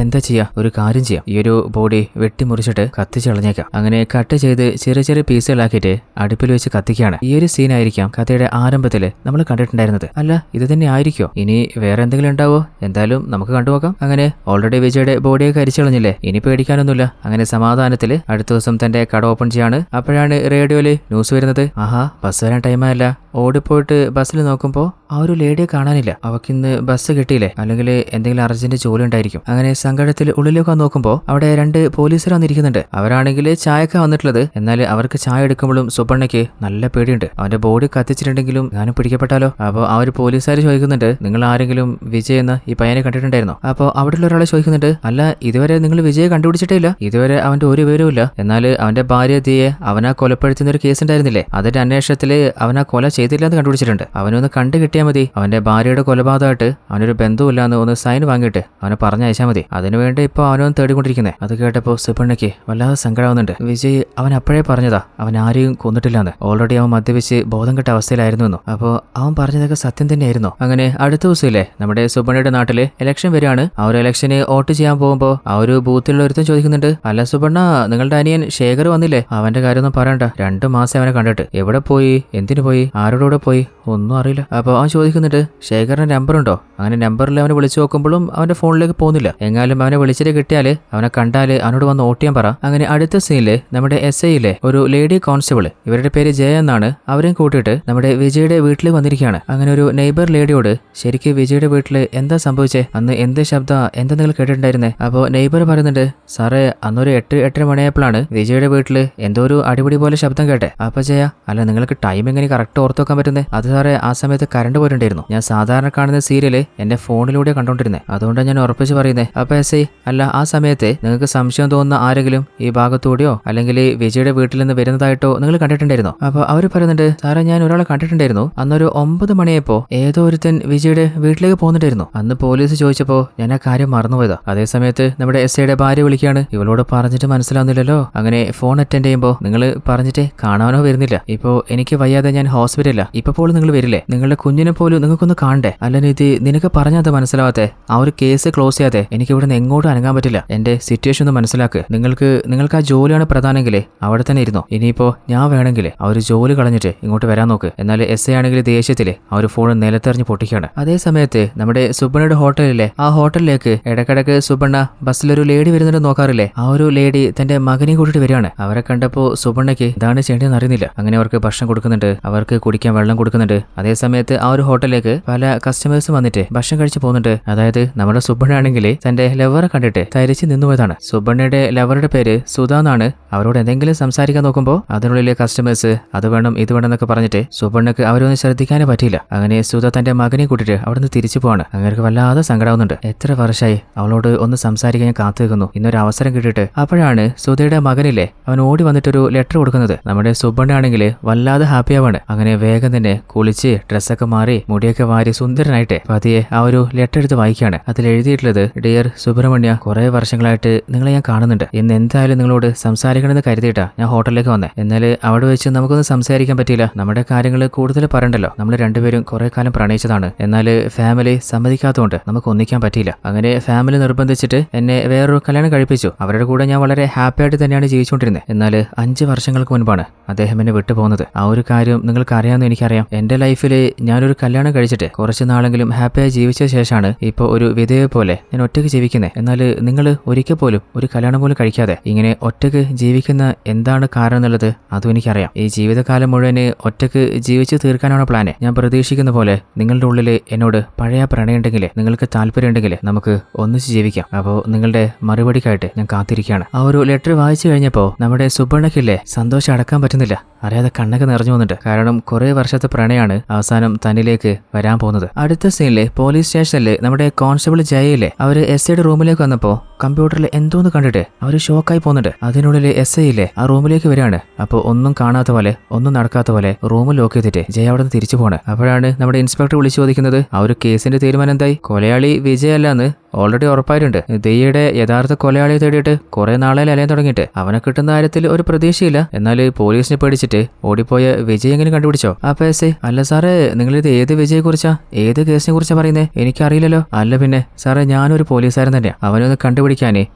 എന്താ ചെയ്യാ? ഒരു കാര്യം ചെയ്യാം, ഈ ഒരു ബോഡി വെട്ടിമുറിച്ചിട്ട് കത്തിച്ച് കളഞ്ഞേക്കാം. അങ്ങനെ കട്ട് ചെയ്ത് ചെറിയ ചെറിയ പീസുകളാക്കിയിട്ട് അടുപ്പിൽ വെച്ച് കത്തിക്കുകയാണ്. ഈ ഒരു സീനായിരിക്കാം കഥയുടെ ആരംഭത്തിൽ നമ്മൾ കണ്ടിട്ടുണ്ടായിരുന്നത്. അല്ല ഇത് തന്നെ ആയിരിക്കോ? ഇനി വേറെ എന്തെങ്കിലും ഉണ്ടാവോ? എന്തായാലും നമുക്ക് കണ്ടുപോക്കാം. അങ്ങനെ ഓൾറെഡി വിജയുടെ ബോഡിയെ കരിച്ചു കളഞ്ഞില്ലേ, ഇനി പേടിക്കാനൊന്നുമില്ല. അങ്ങനെ സമാധാനത്തിൽ അടുത്ത ദിവസം തന്റെ കട ഓപ്പൺ ചെയ്യാണ്. അപ്പോഴാണ് റേഡിയോയില് ന്യൂസ് വരുന്നത് ആഹാ ബസ് വരാൻ ടൈമായല്ല. ഓടിപ്പോയിട്ട് ബസ്സിൽ നോക്കുമ്പോൾ ആ ഒരു ലേഡിയെ കാണാനില്ല. അവക്കിന്ന് ബസ് കിട്ടിയില്ലേ, അല്ലെങ്കിൽ എന്തെങ്കിലും അർജന്റ് ജോലി ഉണ്ടായിരിക്കും. അങ്ങനെ സങ്കടത്തിൽ ഉള്ളിലേക്ക് നോക്കുമ്പോൾ അവിടെ 2 പോലീസുകാർ വന്നിരിക്കുന്നുണ്ട്. അവരാണെങ്കിൽ ചായക്ക വന്നിട്ടുള്ളത്. എന്നാൽ അവർക്ക് ചായ എടുക്കുമ്പോഴും സുബണ്ണയ്ക്ക് നല്ല പേടിയുണ്ട്. അവന്റെ ബോഡി കത്തിച്ചിട്ടുണ്ടെങ്കിലും ഞാനും പിടിക്കപ്പെട്ടാലോ? അപ്പോൾ ആ ഒരു പോലീസുകാർ ചോദിക്കുന്നുണ്ട് നിങ്ങൾ ആരെങ്കിലും വിജയ് എന്ന ഈ പയ്യനെ കണ്ടിട്ടുണ്ടായിരുന്നോ? അപ്പോൾ അവിടെയുള്ള ഒരാളെ ചോദിക്കുന്നുണ്ട് അല്ല ഇതുവരെ നിങ്ങൾ വിജയെ കണ്ടുപിടിച്ചിട്ടേ ഇല്ല, ഇതുവരെ അവന്റെ ഒരു വിവരവും ഇല്ല. എന്നാൽ അവന്റെ ഭാര്യ ദിയെ അവനാ കൊലപ്പെടുത്തുന്ന ഒരു കേസ് ഉണ്ടായിരുന്നില്ലേ, അതിന്റെ അന്വേഷണത്തിൽ അവനാ കൊല ചെയ്തില്ലെന്ന് കണ്ടുപിടിച്ചിട്ടുണ്ട്. അവനൊന്ന് കണ്ടു കിട്ടിയാൽ മതി. അവന്റെ ഭാര്യയുടെ കൊലപാതകമായിട്ട് അവനൊരു ബന്ധവുമില്ലാന്ന് ഒന്ന് സൈൻ വാങ്ങിയിട്ട് അവനെ പറഞ്ഞയച്ചാൽ മതി. അതിനുവേണ്ടി ഇപ്പൊ അവനൊന്ന് തേടിക്കൊണ്ടിരിക്കുന്നത്. അത് കേട്ടപ്പോ സുബണ്ണയ്ക്ക് വല്ലാതെ സങ്കടമാവുന്നുണ്ട്. വിജയ് അവൻ അപ്പോഴേ പറഞ്ഞതാ അവൻ ആരെയും കൊന്നിട്ടില്ലാന്ന്. ഓൾറെഡി അവൻ മദ്യപിച്ച് ബോധം കെട്ട അവസ്ഥയിലായിരുന്നു. അപ്പോൾ അവൻ പറഞ്ഞതൊക്കെ സത്യം തന്നെയായിരുന്നു. അങ്ങനെ അടുത്ത ദിവസമില്ലേ നമ്മുടെ സുബണ്ണയുടെ നാട്ടില് ഇലക്ഷൻ വരികയാണ്. ആ ഒരു ഇലക്ഷന് വോട്ട് ചെയ്യാൻ പോകുമ്പോ ആ ഒരു ബൂത്തിലുള്ള ഒരുത്തൻ ചോദിക്കുന്നുണ്ട് അല്ല സുബണ്ണ നിങ്ങളുടെ അനിയൻ ശേഖർ വന്നില്ലേ? അവന്റെ കാര്യമൊന്നും പറയണ്ട, 2 മാസം അവനെ കണ്ടിട്ട്. എവിടെ പോയി, എന്തിനു പോയി, ആരോടുകൂടെ പോയി, ഒന്നും അറിയില്ല. അപ്പോൾ അവൻ ചോദിക്കുന്നുണ്ട് ശേഖറിന്റെ നമ്പർ ഉണ്ടോ? അങ്ങനെ നമ്പറിൽ അവനെ വിളിച്ചു നോക്കുമ്പോഴും അവന്റെ ഫോണിലേക്ക് പോകുന്നില്ല. എങ്ങാലും അവനെ വിളിച്ചിട്ട് കിട്ടിയാല് അവനെ കണ്ടാല് അവനോട് വന്ന് ഓട്ടിയാൻ പറ. അങ്ങനെ അടുത്ത സീനില് നമ്മുടെ SIയിലെ ഒരു ലേഡി കോൺസ്റ്റബിൾ, ഇവരുടെ പേര് ജയ എന്നാണ്, അവരെയും കൂട്ടിയിട്ട് നമ്മുടെ വിജയുടെ വീട്ടിൽ വന്നിരിക്കുകയാണ്. അങ്ങനെ ഒരു നെയ്ബർ ലേഡിയോട് ശരിക്കും വിജയുടെ വീട്ടിൽ എന്താ സംഭവിച്ചേ, അന്ന് എന്ത് ശബ്ദ എന്താ നിങ്ങൾ കേട്ടിട്ടുണ്ടായിരുന്നേ? അപ്പോൾ നെയ്ബർ പറയുന്നുണ്ട് സാറേ അന്നൊരു 8-8:30 മണിയായപ്പോഴാണ് വിജയുടെ വീട്ടിൽ എന്തോ ഒരു അടിപിടി പോലെ ശബ്ദം കേട്ടെ. അപ്പൊ ജയ അല്ല നിങ്ങൾക്ക് ടൈം എങ്ങനെ കറക്റ്റ് ഓർത്ത് വെക്കാൻ പറ്റുന്നത്? അത് സാറേ ആ സമയത്ത് കറണ്ട് പോയിട്ടുണ്ടായിരുന്നു. ഞാൻ സാധാരണ കാണുന്ന സീരിയല് എന്റെ ഫോണിലൂടെ കണ്ടോണ്ടിരുന്നത്, അതുകൊണ്ടാണ് ഞാൻ ഉറപ്പിച്ച് പറയുന്നത്. അപ്പൊ SI അല്ല ആ സമയത്ത് നിങ്ങൾക്ക് സംശയം തോന്നുന്ന ആരെങ്കിലും ഈ ഭാഗത്തൂടെയോ അല്ലെങ്കിൽ വിജയുടെ വീട്ടിൽ നിന്ന് വരുന്നതായിട്ടോ നിങ്ങൾ കണ്ടിട്ടുണ്ടായിരുന്നോ? അപ്പൊ അവർ പറയുന്നുണ്ട് സാറേ ഞാൻ ഒരാളെ കണ്ടിട്ടുണ്ടായിരുന്നു. അന്നൊരു 9 മണിയായപ്പോ ഏതോ ഒരുത്തൻ വിജയുടെ വീട്ടിലേക്ക് പോകുന്നുണ്ടായിരുന്നു. അന്ന് പോലീസ് ചോദിച്ചപ്പോ ഞാൻ ആ കാര്യം മറന്നുപോയതാ. അതേ സമയത്ത് നമ്മുടെ SIയുടെ ഭാര്യ വിളിക്കുകയാണ്. ഇവളോട് പറഞ്ഞിട്ട് മനസ്സിലാവുന്നില്ലല്ലോ. അങ്ങനെ ഫോൺ അറ്റൻഡ് ചെയ്യുമ്പോൾ നിങ്ങൾ പറഞ്ഞിട്ട് കാണാനോ വരുന്നില്ല. ഇപ്പോ എനിക്ക് വയ്യാതെ ഞാൻ ഹോസ്പിറ്റലില്ല. ഇപ്പൊ പോലും നിങ്ങൾ വരില്ലേ? നിങ്ങളുടെ കുഞ്ഞിനെ പോലും നിങ്ങൾക്കൊന്ന് കാണണ്ടേ? അല്ല ഇത് നിനക്ക് പറഞ്ഞത് മനസ്സിലാവാത്തെ? ആ ഒരു കേസ് ക്ലോസ് ചെയ്യാതെ എനിക്ക് ഇവിടെ നിന്ന് എങ്ങോട്ടും അനങ്ങാൻ പറ്റില്ല. എന്റെ സിറ്റുവേഷൻ ഒന്ന് മനസ്സിലാക്ക്. നിങ്ങൾക്ക് ആ ജോലിയാണ് പ്രധാനമെങ്കിൽ അവിടെ തന്നെ ഇരുന്നോ. ഇനിയിപ്പോ ഞാൻ വേണമെങ്കിൽ ആ ഒരു ജോലി കളഞ്ഞിട്ട് ഇങ്ങോട്ട് വരാൻ നോക്ക്. എന്നാൽ SI ആണെങ്കിൽ ദേഷ്യത്തില് ആ ഒരു ഫോൺ നിലത്തെറിഞ്ഞ് പൊട്ടിക്കുകയാണ്. അതേ സമയത്ത് നമ്മുടെ സുബണ്ണയുടെ ഹോട്ടലിലെ ആ ഹോട്ടലിലേക്ക് ഇടക്കിടക്ക് സുബണ്ണ ബസ്സിലൊരു ലേഡി വരുന്നുണ്ട് നോക്കാറില്ലേ? ആ ഒരു ലേഡി തന്റെ മകനെയും കൂട്ടിട്ട് വരികയാണ്. അവരെ കണ്ടപ്പോ സുബണ്ണയ്ക്ക് ഇതാണ് ചെയ്യേണ്ടതെന്ന് അറിയുന്നില്ല. അങ്ങനെ അവർക്ക് ഭക്ഷണം കൊടുക്കുന്നുണ്ട്, അവർക്ക് കുടിക്കാൻ വെള്ളം കൊടുക്കുന്നുണ്ട്. അതേ സമയത്ത് ആ ഒരു ഹോട്ടലിലേക്ക് പല കസ്റ്റമേഴ്സും വന്നിട്ട് ഭക്ഷണം കഴിച്ച് പോകുന്നുണ്ട്. അതായത് നമ്മുടെ സുബണ്ണ ആണെങ്കിൽ തന്റെ ലവറെ കണ്ടിട്ട് തരിച്ച് നിന്നുപോയതാണ്. സുബണ്ണയുടെ ലവറുടെ പേര് സുധ എന്നാണ്. അവരോട് എന്തെങ്കിലും സംസാരിക്കാൻ നോക്കുമ്പോൾ അതിനുള്ളിലെ കസ്റ്റമേഴ്സ് അത് വേണം ഇത് വേണം എന്നൊക്കെ പറഞ്ഞിട്ട് സുബണ്ണക്ക് അവരൊന്നും ശ്രദ്ധിക്കാനേ പറ്റിയില്ല. അങ്ങനെ സുധ തന്റെ മകനെ കൂട്ടിട്ട് അവിടുന്ന് തിരിച്ചു പോവാണ്. അങ്ങനെ വല്ലാതെ സങ്കടാവുന്നുണ്ട്. എത്ര വർഷമായി അവളോട് ഒന്ന് സംസാരിക്കാൻ ഞാൻ കാത്തു നിൽക്കുന്നു, ഇന്നൊരു അവസരം കിട്ടിയിട്ട്. അപ്പോഴാണ് സുധയുടെ മകനില്ലേ അവൻ ഓടി വന്നിട്ടൊരു ലെറ്റർ കൊടുക്കുന്നത്. നമ്മുടെ സുബണ്ണ ആണെങ്കിൽ വല്ലാതെ ഹാപ്പി ആവാണ്. അങ്ങനെ വേഗം തന്നെ കുളിച്ച് ഡ്രസ്സൊക്കെ മാറി മുടിയൊക്കെ വാരി സുന്ദരനായിട്ട് പതിയെ ആ ഒരു ലെറ്റർ എടുത്ത് വായിക്കുകയാണ്. അതിൽ എഴുതിയിട്ടുള്ളത് ഡിയർ സുബ്രഹ്മണ്യ, കുറെ വർഷങ്ങളായിട്ട് നിങ്ങളെ ഞാൻ കാണുന്നുണ്ട്. ഇന്ന് എന്തായാലും നിങ്ങളോട് സംസാരിക്കണമെന്ന് കരുതിയിട്ടാ ഞാൻ ഹോട്ടലിലേക്ക് വന്നേ. എന്നാൽ അവിടെ വെച്ച് നമുക്കൊന്നും സംസാരിക്കാൻ പറ്റിയില്ല. നമ്മുടെ കാര്യങ്ങൾ കൂടുതൽ പറയണ്ടല്ലോ. നമ്മൾ രണ്ടുപേരും കുറെ കാലം പ്രണയിച്ചതാണ്. എന്നാൽ ഫാമിലി സമ്മതിക്കാത്തതുകൊണ്ട് നമുക്ക് ഒന്നിക്കാൻ പറ്റിയില്ല. അങ്ങനെ ഫാമിലി നിർബന്ധിച്ചിട്ട് എന്നെ വേറൊരു കല്യാണം കഴിപ്പിച്ചു. അവരുടെ കൂടെ ഞാൻ വളരെ ഹാപ്പി ആയിട്ട് തന്നെയാണ് ജീവിച്ചുകൊണ്ടിരുന്നത്. എന്നാൽ 5 വർഷങ്ങൾക്ക് മുൻപാണ് അദ്ദേഹം എന്നെ വിട്ടു പോകുന്നത്. ആ ഒരു കാര്യം നിങ്ങൾക്ക് അറിയാമെന്ന് എനിക്കറിയാം. എന്റെ ലൈഫിൽ ഞാനൊരു കല്യാണം കഴിച്ചിട്ട് കുറച്ച് നാളെങ്കിലും ഹാപ്പിയായി ജീവിച്ച ശേഷമാണ് ഇപ്പോൾ ഒരു വിധവയെ പോലെ ഞാൻ ഒറ്റയ്ക്ക് ജീവിക്കുന്നത്. എന്നാൽ നിങ്ങൾ ഒരിക്കൽ പോലും ഒരു കല്യാണം പോലും കഴിക്കാതെ ഇങ്ങനെ ഒറ്റയ്ക്ക് ജീവിക്കുന്ന എന്താണ് കാരണം എന്നുള്ളത് അതും എനിക്കറിയാം. ഈ ജീവിതകാലം മുഴുവന് ഒറ്റയ്ക്ക് ജീവിച്ച് തീർക്കാനാണ് പ്ലാന്. ഞാൻ പ്രതീക്ഷിക്കുന്ന പോലെ നിങ്ങളുടെ ഉള്ളിൽ എന്നോട് പഴയ പ്രണയമുണ്ടെങ്കിൽ, നിങ്ങൾക്ക് താല്പര്യമുണ്ടെങ്കിൽ നമുക്ക് ഒന്നിച്ച് ജീവിക്കാം. അപ്പോൾ നിങ്ങളുടെ മറുപടിക്കായിട്ട് ഞാൻ കാത്തിരിക്കുകയാണ്. ആ ഒരു ലെറ്റർ വായിച്ചു കഴിഞ്ഞപ്പോൾ നമ്മുടെ സുബണ്ണയ്ക്കില്ലേ സന്തോഷം അടക്കാൻ പറ്റുന്നില്ല. അറിയാതെ കണ്ണൊക്കെ നിറഞ്ഞു വന്നിട്ട്. കാരണം കുറെ വർഷത്തെ പ്രണയമാണ് അവസാനം തന്നിലേക്ക് വരാൻ പോകുന്നത്. അടുത്ത സീനില് പോലീസ് സ്റ്റേഷനിൽ നമ്മുടെ കോൺസ്റ്റബിൾ ജയയിലെ അവര് SIയുടെ റൂമിലേക്ക് വന്നപ്പോ കമ്പ്യൂട്ടറിൽ എന്തോന്ന് കണ്ടിട്ട് അവര് ഷോക്കായി പോകുന്നുണ്ട്. അതിനുള്ളിൽ SIയിലെ ആ റൂമിലേക്ക് വരികയാണ്. അപ്പോൾ ഒന്നും കാണാത്ത പോലെ ഒന്നും നടക്കാത്ത പോലെ റൂം ലോക്ക് ചെയ്തിട്ട് ജയ അവിടെ നിന്ന് തിരിച്ചു പോണ്. അപ്പോഴാണ് നമ്മുടെ ഇൻസ്പെക്ടർ വിളിച്ചു ചോദിക്കുന്നത് ആ ഒരു കേസിന്റെ തീരുമാനം എന്തായി? കൊലയാളി വിജയല്ലാന്ന് ഓൾറെഡി ഉറപ്പായിട്ടുണ്ട്. ദയ്യയുടെ യഥാർത്ഥ കൊലയാളിയെ തേടിയിട്ട് കുറെ നാളെ അലയാൻ തുടങ്ങിയിട്ട് അവനെ കിട്ടുന്ന കാര്യത്തിൽ ഒരു പ്രതീക്ഷയില്ല. എന്നാൽ പോലീസിനെ പേടിച്ചിട്ട് ഓടിപ്പോയ വിജയ് എങ്ങനെ കണ്ടുപിടിച്ചോ? അപ്പൊ SI അല്ല സാറേ, നിങ്ങളിത് ഏത് വിജയെ കുറിച്ചാ, ഏത് കേസിനെ കുറിച്ചാ പറയുന്നേ? എനിക്കറിയില്ലല്ലോ. അല്ല പിന്നെ സാറേ, ഞാനൊരു പോലീസുകാരൻ തന്നെയാ. അവനൊന്ന് കണ്ടുപിടിക്കാനേ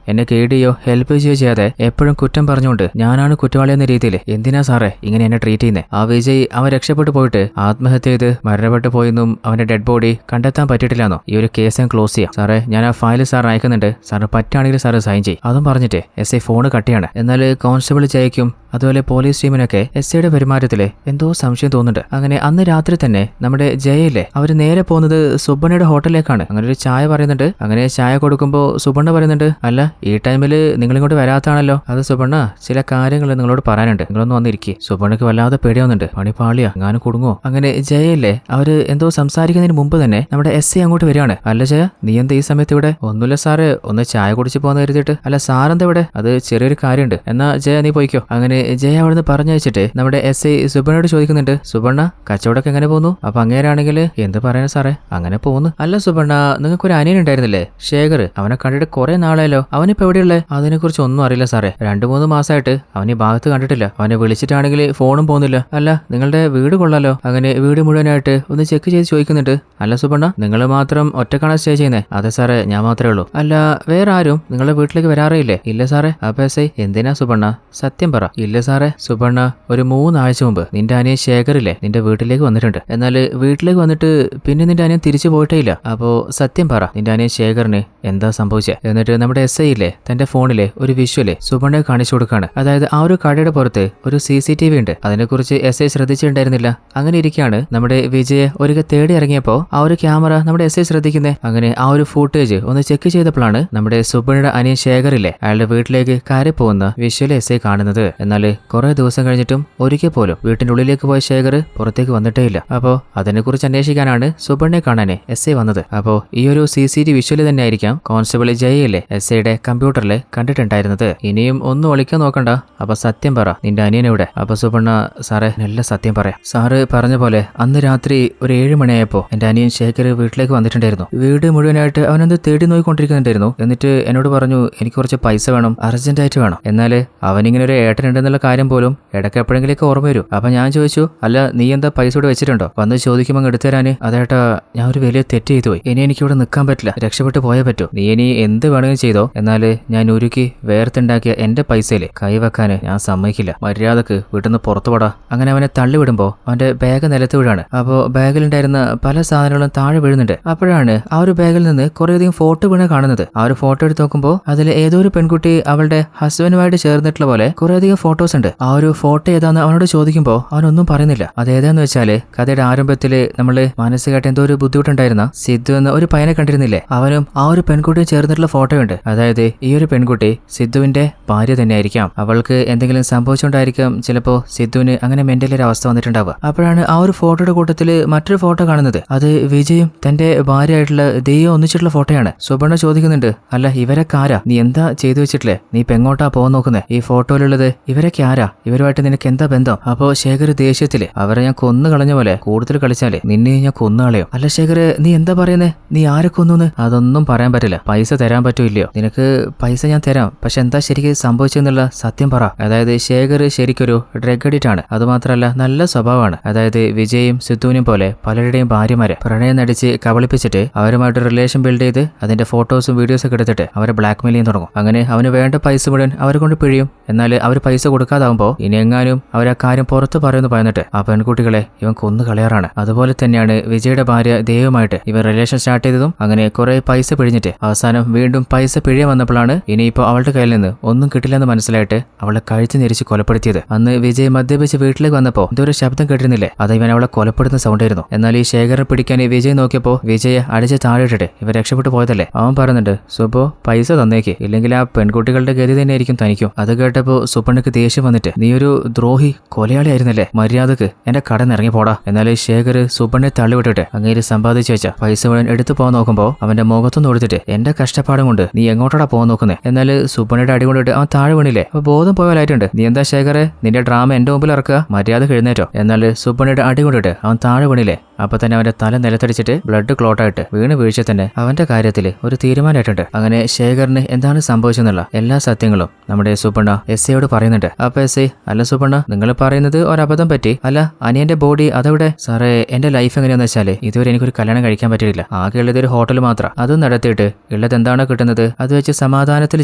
എന്നെ കേടിയോ ഹെൽപ്പ് ചെയ്യുകയോ ചെയ്യാതെ എപ്പോഴും കുറ്റം പറഞ്ഞുകൊണ്ട് ഞാനാണ് കുറ്റവാളി എന്ന രീതിയിൽ എന്തിനാ സാറേ ഇങ്ങനെ എന്നെ ട്രീറ്റ് ചെയ്യുന്നത്? ആ വിജയ് അവൻ രക്ഷപ്പെട്ടു പോയിട്ട് ആത്മഹത്യ ചെയ്ത് മരണപ്പെട്ടു പോയെന്നും അവന്റെ ഡെഡ് ബോഡി കണ്ടെത്താൻ പറ്റിയിട്ടില്ലാന്നോ? ഈ ഒരു കേസ് ഞാൻ ക്ലോസ് ചെയ്യാം സാറേ. ഞാൻ ആ ഫയൽ സാർ അയക്കുന്നുണ്ട്, സാറിന് പറ്റുകയാണെങ്കിൽ സാറ് സൈൻ ചെയ്യും. അതും പറഞ്ഞിട്ട് SI ഫോണ് കട്ടിയാണ്. എന്നാൽ കോൺസ്റ്റബിൾ ജയിക്കും അതുപോലെ പോലീസ് ടീമിനൊക്കെ SIയുടെ പെരുമാറ്റത്തില് എന്തോ സംശയം തോന്നുന്നുണ്ട്. അങ്ങനെ അന്ന് രാത്രി തന്നെ നമ്മുടെ ജയയിലെ അവര് നേരെ പോകുന്നത് സുബണ്ണയുടെ ഹോട്ടലിലേക്കാണ്. അങ്ങനെ ഒരു ചായ പറയുന്നുണ്ട്. അങ്ങനെ ചായ കൊടുക്കുമ്പോൾ സുബണ്ണ പറയുന്നുണ്ട്, അല്ല ഈ ടൈമില് നിങ്ങളിങ്ങോട്ട് വരാത്താണല്ലോ? അത് സുബണ്ണ, ചില കാര്യങ്ങൾ നിങ്ങളോട് പറയാനുണ്ട്, നിങ്ങളൊന്ന് വന്നിരിക്കും. സുബണ്ണക്ക് വല്ലാതെ പേടിയാവുന്നുണ്ട്, പണിപ്പാളിയാ ഞാനും കുടുങ്ങോ. അങ്ങനെ ജയയിലെ അവര് എന്തോ സംസാരിക്കുന്നതിന് മുമ്പ് തന്നെ നമ്മുടെ SI അങ്ങോട്ട് വരികയാണ്. അല്ല ജയ, നീ എന്താ ഈ സമയത്ത് ഇവിടെ? ഒന്നുമില്ല സാറ്, ഒന്ന് ചായ കുടിച്ച് പോകാൻ കരുതിയിട്ട്. അല്ല സാറെന്താ ഇവിടെ? അത് ചെറിയൊരു കാര്യമുണ്ട്, എന്നാ ജയ നീ പോയിക്കോ. അങ്ങനെ ജയ അവിടുന്ന് പറഞ്ഞയച്ചിട്ട് നമ്മുടെ SI സുബണ്ണയോട് ചോദിക്കുന്നുണ്ട്, സുബണ്ണ കച്ചവടമൊക്കെ എങ്ങനെ പോകുന്നു? അപ്പൊ അങ്ങേരാണെങ്കിൽ എന്ത് പറയാൻ സാറേ, അങ്ങനെ പോകുന്നു. അല്ല സുബണ്ണ, നിങ്ങൾക്കൊരു അനിയൻ ഉണ്ടായിരുന്നില്ലേ ശേഖർ? അവനെ കണ്ടിട്ട് കുറെ നാളായല്ലോ, അവനിപ്പോ എവിടെയുള്ളേ? അതിനെ കുറിച്ച് ഒന്നും അറിയില്ല സാറേ. 2-3 മാസമായിട്ട് അവൻ ഈ ഭാഗത്ത് കണ്ടിട്ടില്ല. അവനെ വിളിച്ചിട്ടാണെങ്കിൽ ഫോണും പോകുന്നില്ല. അല്ല നിങ്ങളുടെ വീട് കൊള്ളാലോ. അങ്ങനെ വീട് മുഴുവനായിട്ട് ഒന്ന് ചെക്ക് ചെയ്ത് ചോദിക്കുന്നുണ്ട്. അല്ല സുബണ്ണ, നിങ്ങൾ മാത്രം ഒറ്റക്കാണ് സ്റ്റേ ചെയ്യുന്നത്? അതെ സാറേ, ഞാൻ മാത്രമേ ഉള്ളൂ. അല്ല വേറെ ആരും നിങ്ങളുടെ വീട്ടിലേക്ക് വരാറേ ഇല്ലേ? ഇല്ല സാറേ. അപ്പൊ SI എന്തിനാ സുബണ്ണ സത്യം പറ, ഇല്ല സാറേ, സുബണ്ണ ഒരു 3 ആഴ്ച മുമ്പ് നിന്റെ അനിയൻ ശേഖറില്ലേ നിന്റെ വീട്ടിലേക്ക് വന്നിട്ടുണ്ട്. എന്നാൽ വീട്ടിലേക്ക് വന്നിട്ട് പിന്നെ നിന്റെ അനിയൻ തിരിച്ചു പോയിട്ടേ ഇല്ല. അപ്പോ സത്യം പറ, നിന്റെ അനിയൻ ശേഖറിന് എന്താ സംഭവിച്ചത്? എന്നിട്ട് നമ്മുടെ SI ഇല്ലേ തന്റെ ഫോണിലെ ഒരു വിഷ്വല് സുബണ്ണയെ കാണിച്ചു കൊടുക്കാണ്. അതായത് ആ ഒരു കടയുടെ പുറത്ത് ഒരു CCTV ഉണ്ട്. അതിനെക്കുറിച്ച് SI ശ്രദ്ധിച്ചിട്ടുണ്ടായിരുന്നില്ല. അങ്ങനെ ഇരിക്കുകയാണ് നമ്മുടെ വിജയെ ഒരിക്കൽ തേടി ഇറങ്ങിയപ്പോ ആ ഒരു ക്യാമറ നമ്മുടെ SI ശ്രദ്ധിക്കുന്നേ. അങ്ങനെ ആ ഒരു ഫൂട്ടേജ് ഒന്ന് ചെക്ക് ചെയ്തപ്പോഴാണ് നമ്മുടെ സുബണ്ണയുടെ അനിയൻ ശേഖറില്ലേ അയാളുടെ വീട്ടിലേക്ക് കയറി പോകുന്ന വിഷ്വല് SI കാണുന്നത്. എന്നാൽ കുറെ ദിവസം കഴിഞ്ഞിട്ടും ഒരിക്കൽ പോലും വീട്ടിന്റെ ഉള്ളിലേക്ക് പോയ ശേഖർ പുറത്തേക്ക് വന്നിട്ടേ ഇല്ല. അപ്പോ അതിനെക്കുറിച്ച് അന്വേഷിക്കാനാണ് സുബണ്ണയെ കാണാനേ SI വന്നത്. അപ്പോ ഈ ഒരു CCTV വിഷ്വല് തന്നെ ആയിരിക്കാം കോൺസ്റ്റബിൾ ജയല്ലേ SIയുടെ കമ്പ്യൂട്ടറിൽ കണ്ടിട്ടുണ്ടായിരുന്നത്. ഇനിയും ഒന്നും ഒളിക്കാൻ നോക്കണ്ട. അപ്പൊ സത്യം പറ, നിന്റെ അനിയനെവിടെ? അപ്പൊ സുബണ്ണ, സാറേ നല്ല സത്യം പറയാം. സാറ് പറഞ്ഞ പോലെ അന്ന് രാത്രി ഒരു 7 മണിയായപ്പോ എന്റെ അനിയൻ ശേഖർ വീട്ടിലേക്ക് വന്നിട്ടുണ്ടായിരുന്നു. വീട് മുഴുവനായിട്ട് അവനെന്ത് തേടി നോക്കിക്കൊണ്ടിരിക്കുന്നുണ്ടായിരുന്നു. എന്നിട്ട് എന്നോട് പറഞ്ഞു എനിക്ക് കുറച്ച് പൈസ വേണം, അർജന്റായിട്ട് വേണം. എന്നാല് അവനിങ്ങനെ ഒരു ഏട്ടനുണ്ടെന്നുള്ള കാര്യം പോലും ഇടയ്ക്ക് എപ്പോഴെങ്കിലേക്ക് ഓർമ്മ വരും. അപ്പൊ ഞാൻ ചോദിച്ചു, അല്ല നീ എന്താ പൈസ ഇവിടെ വെച്ചിട്ടുണ്ടോ? വന്ന് ചോദിക്കുമ്പോൾ എടുത്തു തരാന്. അതേട്ടാ, ഞാൻ ഒരു വലിയ തെറ്റ് ചെയ്തു പോയി. ഇനി എനിക്ക് ഇവിടെ നിൽക്കാൻ പറ്റില്ല, രക്ഷപ്പെട്ടു പോയേ പറ്റൂ. നീ ഇനി എന്ത് വേണമെങ്കിലും ചെയ്തോ, എന്നാല് ഞാൻ ഉരുക്കി വേർത്തുണ്ടാക്കിയ എന്റെ പൈസയില് കൈവെക്കാന് ഞാൻ സമ്മതിക്കില്ല. മര്യാദക്ക് വീട്ടിൽ നിന്ന് പുറത്തുപോടാ. അങ്ങനെ അവനെ തള്ളിവിടുമ്പോ അവന്റെ ബാഗ് നിലത്ത് വീഴാണ്. അപ്പോ ബാഗിലുണ്ടായിരുന്ന പല സാധനങ്ങളും താഴെ വീഴുന്നുണ്ട്. അപ്പോഴാണ് ആ ഒരു ബാഗിൽ നിന്ന് കുറേയധികം ഫോട്ടോ വീണ് കാണുന്നത്. ആ ഒരു ഫോട്ടോ എടുത്ത് നോക്കുമ്പോൾ അതിൽ ഏതോ ഒരു പെൺകുട്ടി അവളുടെ ഹസ്ബൻഡുമായിട്ട് ചേർന്നിട്ടുള്ള പോലെ കുറേയധികം ഫോട്ടോസ് ഉണ്ട്. ആ ഒരു ഫോട്ടോ ഏതാന്ന് അവനോട് ചോദിക്കുമ്പോൾ അവനൊന്നും പറയുന്നില്ല. അതേതാന്ന് വെച്ചാല് കഥയുടെ ആരംഭത്തില് നമ്മള് മാനസികമായിട്ട് എന്തോ ഒരു ബുദ്ധിമുട്ടുണ്ടായിരുന്ന സിദ്ധു എന്ന ഒരു പയ്യനെ കണ്ടിരുന്നില്ലേ, അവനും ആ ഒരു പെൺകുട്ടിയും ചേർന്നിട്ടുള്ള ഫോട്ടോ ഉണ്ട്. അതായത് ഈ ഒരു പെൺകുട്ടി സിദ്ധുവിന്റെ ഭാര്യ തന്നെയായിരിക്കാം. അവൾക്ക് എന്തെങ്കിലും സംഭവിച്ചുകൊണ്ടായിരിക്കാം ചിലപ്പോ സിദ്ധുവിന് അങ്ങനെ മെന്റലി ഒരു അവസ്ഥ വന്നിട്ടുണ്ടാവുക. അപ്പോഴാണ് ആ ഒരു ഫോട്ടോയുടെ കൂട്ടത്തില് മറ്റൊരു ഫോട്ടോ കാണുന്നത്. അത് വിജയും തന്റെ ഭാര്യയായിട്ടുള്ള ദൈവം ഒന്നിച്ചിട്ടുള്ള ഫോട്ടോയാണ്. സുബണ്ണ ചോദിക്കുന്നുണ്ട്, അല്ല ഇവരൊക്കെ ആരാ? നീ എന്താ ചെയ്തു വെച്ചിട്ടില്ലേ? നീ ഇപ്പൊ എങ്ങോട്ടാ പോകാൻ നോക്കുന്നേ? ഈ ഫോട്ടോയിലുള്ളത് ഇവരൊക്കെ ആരാ? ഇവരുമായിട്ട് നിനക്ക് എന്താ ബന്ധം? അപ്പോ ശേഖർ ദേഷ്യത്തില്, അവരെ ഞാൻ കൊന്നു കളഞ്ഞ പോലെ കൂടുതൽ കളിച്ചാലേ നിന്നെ ഞാൻ കൊന്നു കളയും. അല്ല ശേഖർ, നീ എന്താ പറയുന്നേ? നീ ആരെ കൊന്നു? അതൊന്നും പറയാൻ പറ്റില്ല. പൈസ തരാൻ പറ്റോ ഇല്ലയോ? നിനക്ക് പൈസ ഞാൻ തരാം, പക്ഷെ എന്താ ശരിക്കും സംഭവിച്ചെന്നുള്ള സത്യം പറ. അതായത് ശേഖർ ശരിക്കൊരു ഡ്രഗ് അഡിക്റ്റ് ആണ്. അതുമാത്രമല്ല നല്ല സ്വഭാവമാണ്. അതായത് വിജയും സിദ്ധുവിനും പോലെ പലരുടെയും ഭാര്യമാരെ പ്രണയം നടിച്ച് കബളിപ്പിച്ചിട്ട് അവരുമായിട്ട് റിലേഷൻ ബിൽഡ് ചെയ്ത് അതിന്റെ ഫോട്ടോസും വീഡിയോസും ഒക്കെ എടുത്തിട്ട് അവരെ ബ്ലാക്ക്മെയിൽ ചെയ്യാൻ തുടങ്ങും. അങ്ങനെ അവന് വേണ്ട പൈസ മുഴുവൻ അവരെ കൊണ്ട് പിഴിയും. എന്നാൽ അവർ പൈസ കൊടുക്കാതാവുമ്പോൾ ഇനി എങ്ങാനും അവർ ആ കാര്യം പുറത്ത് പറയുന്നു പറഞ്ഞിട്ട് ആ പെൺകുട്ടികളെ ഇവൻ കൊന്നു കളയാറാണ്. അതുപോലെ തന്നെയാണ് വിജയുടെ ഭാര്യ ദേവുമായിട്ട് ഇവൻ റിലേഷൻ സ്റ്റാർട്ട് ചെയ്തതും. അങ്ങനെ കുറെ പൈസ പിഴിഞ്ഞിട്ട് അവസാനം വീണ്ടും പൈസ പിഴിയാൻ വന്നപ്പോഴാണ് ഇനിയിപ്പോ അവളുടെ കയ്യിൽ നിന്ന് ഒന്നും കിട്ടില്ലെന്ന് മനസ്സിലായിട്ട് അവളെ കഴുത്ത് ഞെരിച്ച് കൊലപ്പെടുത്തിയത്. അന്ന് വിജയ് മദ്യപിച്ച് വീട്ടിലേക്ക് വന്നപ്പോ ഇതൊരു ശബ്ദം കേട്ടിരുന്നില്ലേ, അത് ഇവൻ അവളെ കൊലപ്പെടുന്ന സൗണ്ട് ആയിരുന്നു. എന്നാൽ ഈ ശേഖരനെ പിടിക്കാൻ വിജയ് നോക്കിയപ്പോ വിജയെ അടിച്ച് താഴെയിട്ടിട്ട് ഇവ രക്ഷപ്പെട്ടു പോയതല്ലേ. അവൻ പറയുന്നുണ്ട്, സുബോ പൈസ തന്നേക്ക്, ഇല്ലെങ്കിൽ ആ പെൺകുട്ടികളുടെ ഗതി തന്നെ ആയിരിക്കും തനിക്കും. അത് കേട്ടപ്പോ സുബണ്ണക്ക് ദേഷ്യം വന്നിട്ട്, നീ ഒരു ദ്രോഹി കൊലയാളി ആയിരുന്നല്ലേ, മര്യാദക്ക് എന്റെ കടന്ന് ഇറങ്ങി പോടാ. എന്നാൽ ശേഖർ സുബണ്ണെ തള്ളിവിട്ടിട്ട് അങ്ങേര് സമ്പാദിച്ചു വെച്ച പൈസ മുഴുവൻ എടുത്തു പോകാൻ നോക്കുമ്പോ അവന്റെ മുഖത്തൊന്നും കൊടുത്തിട്ട്, എന്റെ കഷ്ടപ്പാടും കൊണ്ട് നീ എങ്ങോട്ടാ പോകാൻ നോക്കുന്നത്? എന്നാൽ സുബണ്ണയുടെ അടി കൊണ്ടിട്ട് അവൻ താഴെ വീണില്ലേ, അപ്പൊ ബോധം പോയാലായിട്ടുണ്ട്. നീ എന്താ ശേഖരെ നിന്റെ ഡ്രാമ എന്റെ മുമ്പിൽ ഇറക്കുക, മര്യാദ എഴുന്നേറ്റോ. എന്നാൽ സുബണ്ണയുടെ അടി കൊണ്ടിട്ട് അവൻ താഴെ വീണില്ലേ, അപ്പൊ തന്നെ അവന്റെ തല നിലത്തടിച്ചിട്ട് ബ്ലഡ് ക്ലോട്ടായിട്ട് വീഴ്ച തന്നെ അവന്റെ കാര്യത്തിൽ ഒരു തീരുമാനമായിട്ടുണ്ട്. അങ്ങനെ ശേഖറിന് എന്താണ് സംഭവിച്ചെന്നുള്ള എല്ലാ സത്യങ്ങളും നമ്മുടെ സുബണ്ണ SIയോട് പറയുന്നുണ്ട്. അപ്പൊ SI, അല്ല സുബണ്ണ, നിങ്ങൾ പറയുന്നത് ഒരബദ്ധം പറ്റി. അല്ല അനിയന്റെ ബോഡി അതവിടെ? സാറേ എന്റെ ലൈഫ് എങ്ങനെയാന്ന് വെച്ചാല് ഇതുവരെ എനിക്കൊരു കല്യാണം കഴിക്കാൻ പറ്റിയില്ല. ആകെ ഉള്ളത് ഒരു ഹോട്ടൽ മാത്രം. അതും നടത്തിയിട്ട് ഉള്ളത് എന്താണോ കിട്ടുന്നത് അത് വെച്ച് സമാധാനത്തിൽ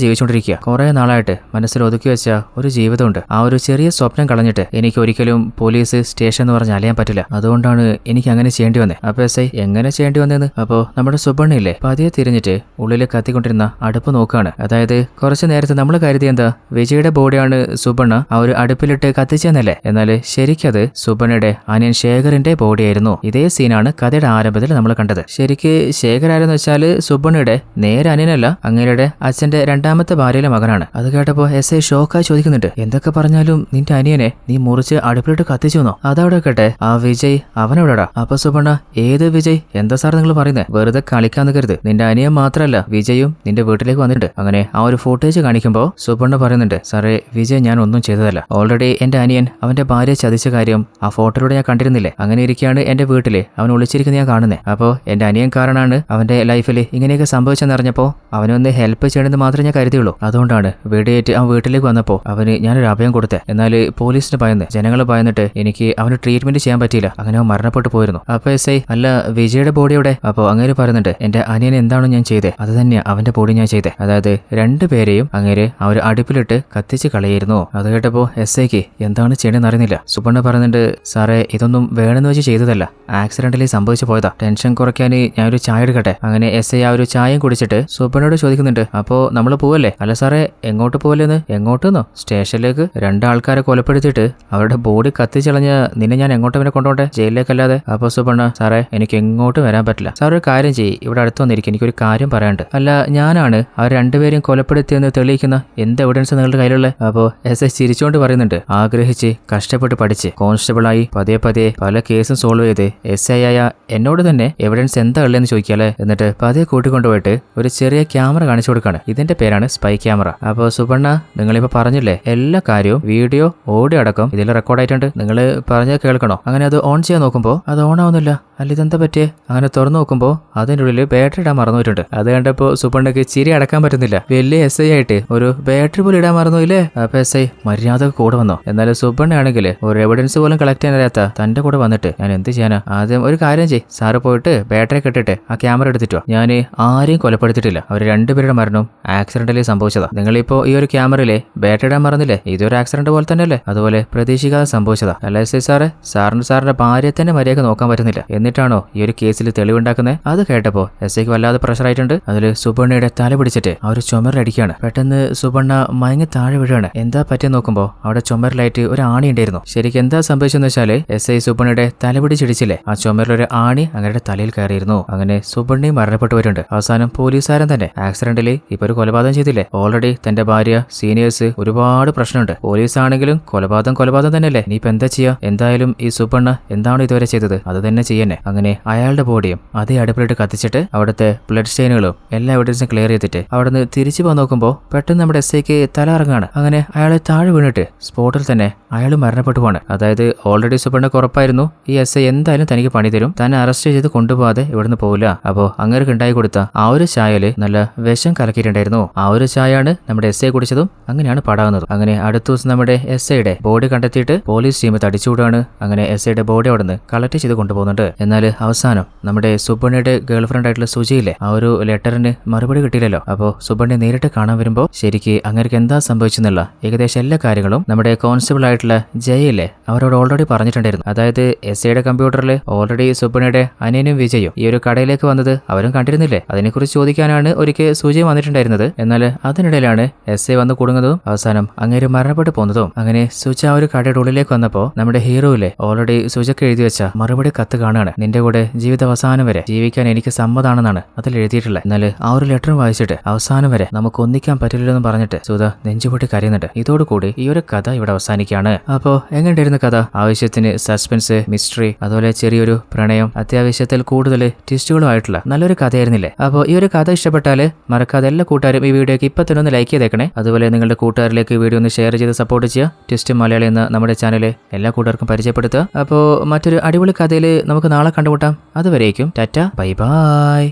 ജീവിച്ചുകൊണ്ടിരിക്കുക. കുറെ നാളായിട്ട് മനസ്സിൽ ഒതുക്കി വെച്ച ഒരു ജീവിതമുണ്ട്. ആ ഒരു ചെറിയ സ്വപ്നം കളഞ്ഞിട്ട് എനിക്ക് ഒരിക്കലും പോലീസ് സ്റ്റേഷൻ എന്ന് പറഞ്ഞ് അലയാൻ പറ്റില്ല. അതുകൊണ്ടാണ് എനിക്ക് അങ്ങനെ ചെയ്യേണ്ടി വന്നേ. അപ്പൊ SI, എങ്ങനെ ചെയ്യേണ്ടി വന്നേന്ന്? അപ്പോ നമ്മുടെ സുബണ്ണയില്ലേ പതിയെ തിരിഞ്ഞിട്ട് ഉള്ളിൽ കത്തിക്കൊണ്ടിരുന്ന അടുപ്പ് നോക്കുകയാണ്. അതായത് കുറച്ചു നേരത്തെ നമ്മൾ കരുതി എന്താ വിജയുടെ ബോഡിയാണ് സുബണ്ണ ആ ഒരു അടുപ്പിലിട്ട് കത്തിച്ചെന്നല്ലേ. എന്നാൽ ശരിക്കത് സുബണ്ണയുടെ അനിയൻ ശേഖറിന്റെ ബോഡിയായിരുന്നു. ഇതേ സീനാണ് കഥയുടെ ആരംഭത്തിൽ നമ്മൾ കണ്ടത്. ശരിക്ക് ശേഖരാരെന്ന് വെച്ചാല് സുബണ്ണയുടെ നേരെ അനിയനല്ല, അങ്ങേരുടെ അച്ഛന്റെ രണ്ടാമത്തെ ഭാര്യയിലെ മകനാണ്. അത് കേട്ടപ്പോ SI ഷോക്കായി ചോദിക്കുന്നുണ്ട്, എന്തൊക്കെ പറഞ്ഞാലും നിന്റെ അനിയനെ നീ മുറിച്ച് അടുപ്പിലിട്ട് കത്തിച്ചു എന്നോ? അതവിടെ കേട്ടെ ആ വിജയ് അവനോടാ. അപ്പൊ സുബണ്ണ, ഏത് വിജയ്? എന്താ സാർ നിങ്ങൾ പറയുന്നത്? വെറുതെ കളിക്കാന്ന് കരുത്. നിന്റെ അനിയൻ മാത്രമല്ല വിജയും നിന്റെ വീട്ടിലേക്ക് വന്നിട്ടുണ്ട്. അങ്ങനെ ആ ഒരു ഫുട്ടേജ് കാണിക്കുമ്പോൾ സുബണ്ണ പറയുന്നുണ്ട്, സാറേ വിജയ് ഞാൻ ഒന്നും ചെയ്തതല്ല. ഓൾറെഡി എന്റെ അനിയൻ അവന്റെ ഭാര്യയെ ചതിച്ച കാര്യം ആ ഫോട്ടോയിലൂടെ ഞാൻ കണ്ടിരുന്നില്ലേ. അങ്ങനെ ഇരിക്കുകയാണ് എന്റെ വീട്ടില് അവൻ ഒളിച്ചിരിക്കുന്ന ഞാൻ കാണുന്നത്. അപ്പോ എന്റെ അനിയൻ കാരണമാണ് അവന്റെ ലൈഫിൽ ഇങ്ങനെയൊക്കെ സംഭവിച്ചെന്നറിഞ്ഞപ്പോ അവനൊന്ന് ഹെൽപ്പ് ചെയ്യണമെന്ന് മാത്രമേ ഞാൻ കരുതിയുള്ളൂ. അതുകൊണ്ടാണ് വെടിയേറ്റ് അവൻ വീട്ടിലേക്ക് വന്നപ്പോ അവന് ഞാനൊരു അഭയം കൊടുത്തത്. എന്നാൽ പോലീസിന് ഭയന്ന് ജനങ്ങൾ ഭയന്നിട്ട് എനിക്ക് അവന് ട്രീറ്റ്മെന്റ് ചെയ്യാൻ പറ്റിയില്ല. അങ്ങനെ അവൻ മരണപ്പെട്ടു പോയിരുന്നു. അപ്പൊ SI, അല്ല വിജയുടെ ബോഡി എവിടെ? അപ്പോ അങ്ങേര് പറയുന്നുണ്ട്, എന്റെ അനിയൻ എന്താണോ ഞാൻ ചെയ്തത് അത് തന്നെയാ അവന്റെ ബോഡി ഞാൻ ചെയ്തത്. അതായത് രണ്ടുപേരെയും അങ്ങേര് ആ ഒരു അടുപ്പിലിട്ട് കത്തിച്ച് കളയായിരുന്നു. അത് കേട്ടപ്പോൾ എസ് ഐക്ക് എന്താണ് ചെയ്യണമെന്ന് അറിയുന്നില്ല. സുപർണ പറയുന്നുണ്ട്, സാറേ ഇതൊന്നും വേണമെന്ന് വെച്ച് ചെയ്തതല്ല, ആക്സിഡന്റലി സംഭവിച്ചു പോയതാ. ടെൻഷൻ കുറയ്ക്കാൻ ഞാനൊരു ചായ എടുക്കട്ടെ. അങ്ങനെ എസ് ഐ ആ ഒരു ചായയും കുടിച്ചിട്ട് സുപർണയോട് ചോദിക്കുന്നുണ്ട്, അപ്പോ നമ്മൾ പോവല്ലേ? അല്ല സാറേ എങ്ങോട്ട് പോവല്ലേന്ന്? എങ്ങോട്ടെന്നോ? സ്റ്റേഷനിലേക്ക് 2 ആൾക്കാരെ കൊലപ്പെടുത്തിയിട്ട് അവരുടെ ബോഡി കത്തിച്ചളഞ്ഞ് നിന്നെ ഞാൻ എങ്ങോട്ടും കൊണ്ടോട്ടെ? ജയിലിലേക്കല്ലാതെ. അപ്പൊ സുപർണ, സാറേ എനിക്ക് എങ്ങോട്ടും വരാൻ പറ്റില്ല. സാർ ഒരു കാര്യം ചെയ്യ്, ഇവിടെ അടുത്ത് വന്നിരിക്കും, എനിക്കൊരു കാര്യം പറയാനുണ്ട്. അല്ല ഞാനാണ് അവർ രണ്ടുപേരും കൊലപ്പെടുത്തിയെന്ന് തെളിയിക്കുന്ന എന്ത് എവിഡൻസ് നിങ്ങളുടെ കയ്യിലുള്ളത്? അപ്പോ എസ് ഐ ചിരിച്ചുകൊണ്ട് പറയുന്നുണ്ട്, ആഗ്രഹിച്ച് കഷ്ടപ്പെട്ട് പഠിച്ച് കോൺസ്റ്റബിളായി പതിയെ പല കേസും സോൾവ് ചെയ്ത് എസ് ഐ ആയ എന്നോട് തന്നെ എവിഡൻസ് എന്താ ഉള്ളതെന്ന് ചോദിക്കാല്ലേ. എന്നിട്ട് പതിയെ കൂട്ടിക്കൊണ്ടുപോയിട്ട് ഒരു ചെറിയ ക്യാമറ കാണിച്ചു കൊടുക്കാണ്. ഇതിന്റെ പേരാണ് സ്പൈ ക്യാമറ. അപ്പോ സുപർണ, നിങ്ങളിപ്പോ പറഞ്ഞില്ലേ എല്ലാ കാര്യവും വീഡിയോ ഓഡിയോ അടക്കം ഇതിൽ റെക്കോർഡായിട്ടുണ്ട്, നിങ്ങൾ പറഞ്ഞത് കേൾക്കണോ? അങ്ങനെ അത് ഓൺ ചെയ്യാൻ നോക്കുമ്പോൾ അത് ഓൺ ആവുന്നില്ല. അല്ല ഇതെന്താ പറ്റിയേ? അങ്ങനെ തുറന്നു നോക്കുമ്പോൾ അതിൻ്റെ ഉള്ളിൽ ബാറ്ററി ഇടാൻ മറന്നുപോയിട്ടുണ്ട്. അത് കണ്ടപ്പോൾ സുപർണയ്ക്ക് ചിരി അടക്കാൻ പറ്റുന്നില്ല. വലിയ എസ് ഐ ആയിട്ട് ഒരു ബാറ്ററി പോലും ഇടാൻ മറന്നുപോയില്ലേ? അപ്പൊ എസ് ഐ മര്യാദ കൂടെ വന്നോ? എന്നാലും സുപർണ ആണെങ്കിൽ ഒരു എവിഡൻസ് പോലും കളക്ട് ചെയ്യാൻ അറിയാത്ത തന്റെ കൂടെ വന്നിട്ട് ഞാൻ എന്ത് ചെയ്യാനാ? ആദ്യം ഒരു കാര്യം ചെയ്യ്, സാറ് പോയിട്ട് ബാറ്ററി കെട്ടിട്ട് ആ ക്യാമറ എടുത്തിട്ടോ. ഞാൻ ആരെയും കൊലപ്പെടുത്തിയിട്ടില്ല, അവർ രണ്ടുപേരുടെ മരണം ആക്സിഡന്റലി സംഭവിച്ചതാ. നിങ്ങളിപ്പോ ഈ ഒരു ക്യാമറയിലെ ബാറ്ററി ഇടാൻ മറന്നില്ലേ? ഇതൊരു ആക്സിഡന്റ് പോലെ തന്നെയല്ലേ? അതുപോലെ പ്രതീക്ഷിക്കാതെ സംഭവിച്ചതാ. അല്ല എസ് ഐ സാറേ, സാറിന്റെ ഭാര്യയെ തന്നെ മര്യാദ നോക്കാൻ പറ്റുന്നില്ല, എന്നിട്ടാണോ ഈ ഒരു കേസിൽ തെളിവുണ്ടാക്കുന്നത്? അത് കേട്ടപ്പോ എസ് ഐക്ക് വല്ലാതെ പ്രഷർ ആയിട്ടുണ്ട്. അതിൽ സുപർണയുടെ തല പിടിച്ചിട്ട് ആ ഒരു ചുമരിലടിക്കുകയാണ്. പെട്ടെന്ന് സുപർണ മയങ്ങി താഴെ വീഴാണ്. എന്താ പറ്റിയെന്ന് നോക്കുമ്പോൾ അവിടെ ചുമരിലായിട്ട് ഒരു ആണി ഉണ്ടായിരുന്നു. ശരിക്കും എന്താ സംഭവിച്ചെന്ന് വെച്ചാല് എസ് ഐ സുപർണയുടെ തല പിടിച്ചിടിച്ചില്ലേ, ആ ചുമരിലൊരു ആണി അങ്ങനെ തലയിൽ കയറിയിരുന്നു. അങ്ങനെ സുപർണയും മരണപ്പെട്ടു വരുന്നുണ്ട്. അവസാനം പോലീസുകാരൻ തന്നെ ആക്സിഡന്റില് ഇപ്പൊ ഒരു കൊലപാതകം ചെയ്തില്ലേ. ഓൾറെഡി തന്റെ ഭാര്യ, സീനിയേഴ്സ് ഒരുപാട് പ്രശ്നമുണ്ട്. പോലീസ് ആണെങ്കിലും കൊലപാതകം തന്നെയല്ലേ. നീ ഇപ്പൊ എന്താ ചെയ്യാ? എന്തായാലും ഈ സുപർണ എന്താണോ ഇതുവരെ ചെയ്തത് അത് തന്നെ ചെയ്യന്നെ. അങ്ങനെ അയാളുടെ ബോഡിയും അതേ അടുപ്പിലിട്ട് കത്തിച്ചിട്ട് അവിടുത്തെ ബ്ലഡ് സ്റ്റെയിനുകളും എല്ലാ എവിഡൻസും ക്ലിയർ ചെയ്തിട്ട് അവിടുന്ന് തിരിച്ചു പോകാൻ നോക്കുമ്പോൾ പെട്ടെന്ന് നമ്മുടെ എസ് ഐക്ക് തല ഇറങ്ങാണ്. അങ്ങനെ അയാളെ താഴെ വീണിട്ട് സ്പോട്ടിൽ തന്നെ അയാൾ മരണപ്പെട്ടു പോവാണ്. അതായത് ഓൾറെഡി സുപർണക്ക് ഉറപ്പായിരുന്നു ഈ എസ് ഐ എന്തായാലും തനിക്ക് പണി തരും, തന്നെ അറസ്റ്റ് ചെയ്ത് കൊണ്ടുപോകാതെ ഇവിടുന്ന് പോവില്ല. അപ്പോ അങ്ങനെ ഉണ്ടായി കൊടുത്ത ആ ഒരു ചായല് നല്ല വിഷം കലക്കിയിട്ടുണ്ടായിരുന്നു. ആ ഒരു ചായയാണ് നമ്മുടെ എസ് ഐ കുടിച്ചതും അങ്ങനെയാണ് പടാകുന്നത്. അങ്ങനെ അടുത്ത ദിവസം നമ്മുടെ എസ് ഐയുടെ ബോഡി കണ്ടെത്തിയിട്ട് പോലീസ് ടീം തടിച്ചുകൂടാണ്. അങ്ങനെ എസ് ഐയുടെ ബോഡി അവിടെ നിന്ന് കളക്ട് ചെയ്ത് കൊണ്ടുപോകുന്നുണ്ട്. എന്നാൽ അവസാനം നമ്മുടെ സുപർണയുടെ ഗേൾഫ്രണ്ട് ആയിട്ടുള്ള സുജിയിലെ ആ ഒരു ലെറ്ററിന് മറുപടി കിട്ടിയില്ലല്ലോ. അപ്പോൾ സുപർണയെ നേരിട്ട് കാണാൻ വരുമ്പോൾ ശരിക്ക് അങ്ങനെയൊക്കെ എന്താ സംഭവിച്ചെന്നുള്ള ഏകദേശം എല്ലാ കാര്യങ്ങളും നമ്മുടെ കോൺസ്റ്റബിൾ ആയിട്ടുള്ള ജയയിലെ അവരോട് ഓൾറെഡി പറഞ്ഞിട്ടുണ്ടായിരുന്നു. അതായത് എസ് ഐയുടെ കമ്പ്യൂട്ടറിൽ ഓൾറെഡി സുപർണയുടെ അനിയനും വിജയും ഈ ഒരു കടയിലേക്ക് വന്നത് അവരും കണ്ടിരുന്നില്ലേ. അതിനെക്കുറിച്ച് ചോദിക്കാനാണ് ഒരിക്കൽ സുജയ് വന്നിട്ടുണ്ടായിരുന്നത്. എന്നാൽ അതിനിടയിലാണ് എസ് ഐ വന്ന് കുടുങ്ങുന്നതും അവസാനം അങ്ങേര് മരണപ്പെട്ടു പോകുന്നതും. അങ്ങനെ സുജ ആ ഒരു കടയുടെ ഉള്ളിലേക്ക് വന്നപ്പോൾ നമ്മുടെ ഹീറോയിലെ ഓൾറെഡി സുജയ്ക്ക് എഴുതി വെച്ച മറുപടി കത്ത് കാണാണ്. നിന്റെ കൂടെ ജീവിത അവസാനം വരെ ജീവിക്കാൻ എനിക്ക് സമ്മതാണെന്നാണ് അതിൽ എഴുതിയിട്ടുള്ളത്. എന്നാൽ ആ ഒരു ലെറ്റർ വായിച്ചിട്ട് അവസാനം വരെ നമുക്ക് ഒന്നിക്കാൻ പറ്റില്ലെന്ന് പറഞ്ഞിട്ട് സുധ നെഞ്ചുപൊട്ടി കരയുന്നുണ്ട്. ഇതോടുകൂടി ഈ ഒരു കഥ ഇവിടെ അവസാനിക്കുകയാണ്. അപ്പോൾ എങ്ങനെയായിരുന്നു കഥ? ആവശ്യത്തിന് സസ്പെൻസ്, മിസ്റ്ററി, അതുപോലെ ചെറിയൊരു പ്രണയം, അത്യാവശ്യത്തിൽ കൂടുതൽ ട്വിസ്റ്റുകളുമായിട്ടുള്ള നല്ലൊരു കഥയായിരുന്നില്ലേ? അപ്പോൾ ഈ ഒരു കഥ ഇഷ്ടപ്പെട്ടാൽ മറക്കാതെ എല്ലാ കൂട്ടുകാരും ഈ വീഡിയോക്ക് ഇപ്പം തന്നെ ഒന്ന് ലൈക്ക് ചെയ്തേക്കണേ. അതുപോലെ നിങ്ങളുടെ കൂട്ടുകാരിലേക്ക് വീഡിയോ ഒന്ന് ഷെയർ ചെയ്ത് സപ്പോർട്ട് ചെയ്യുക. ട്വിസ്റ്റ് മലയാളി എന്ന നമ്മുടെ ചാനൽ എല്ലാ കൂട്ടുകാർക്കും പരിചയപ്പെടുത്തുക. അപ്പോൾ മറ്റൊരു അടിപൊളി കഥയിൽ നമുക്ക് നാളെ കണ്ടുമുട്ടാം. അതുവരേക്കും ടാറ്റ, ബൈ ബൈ.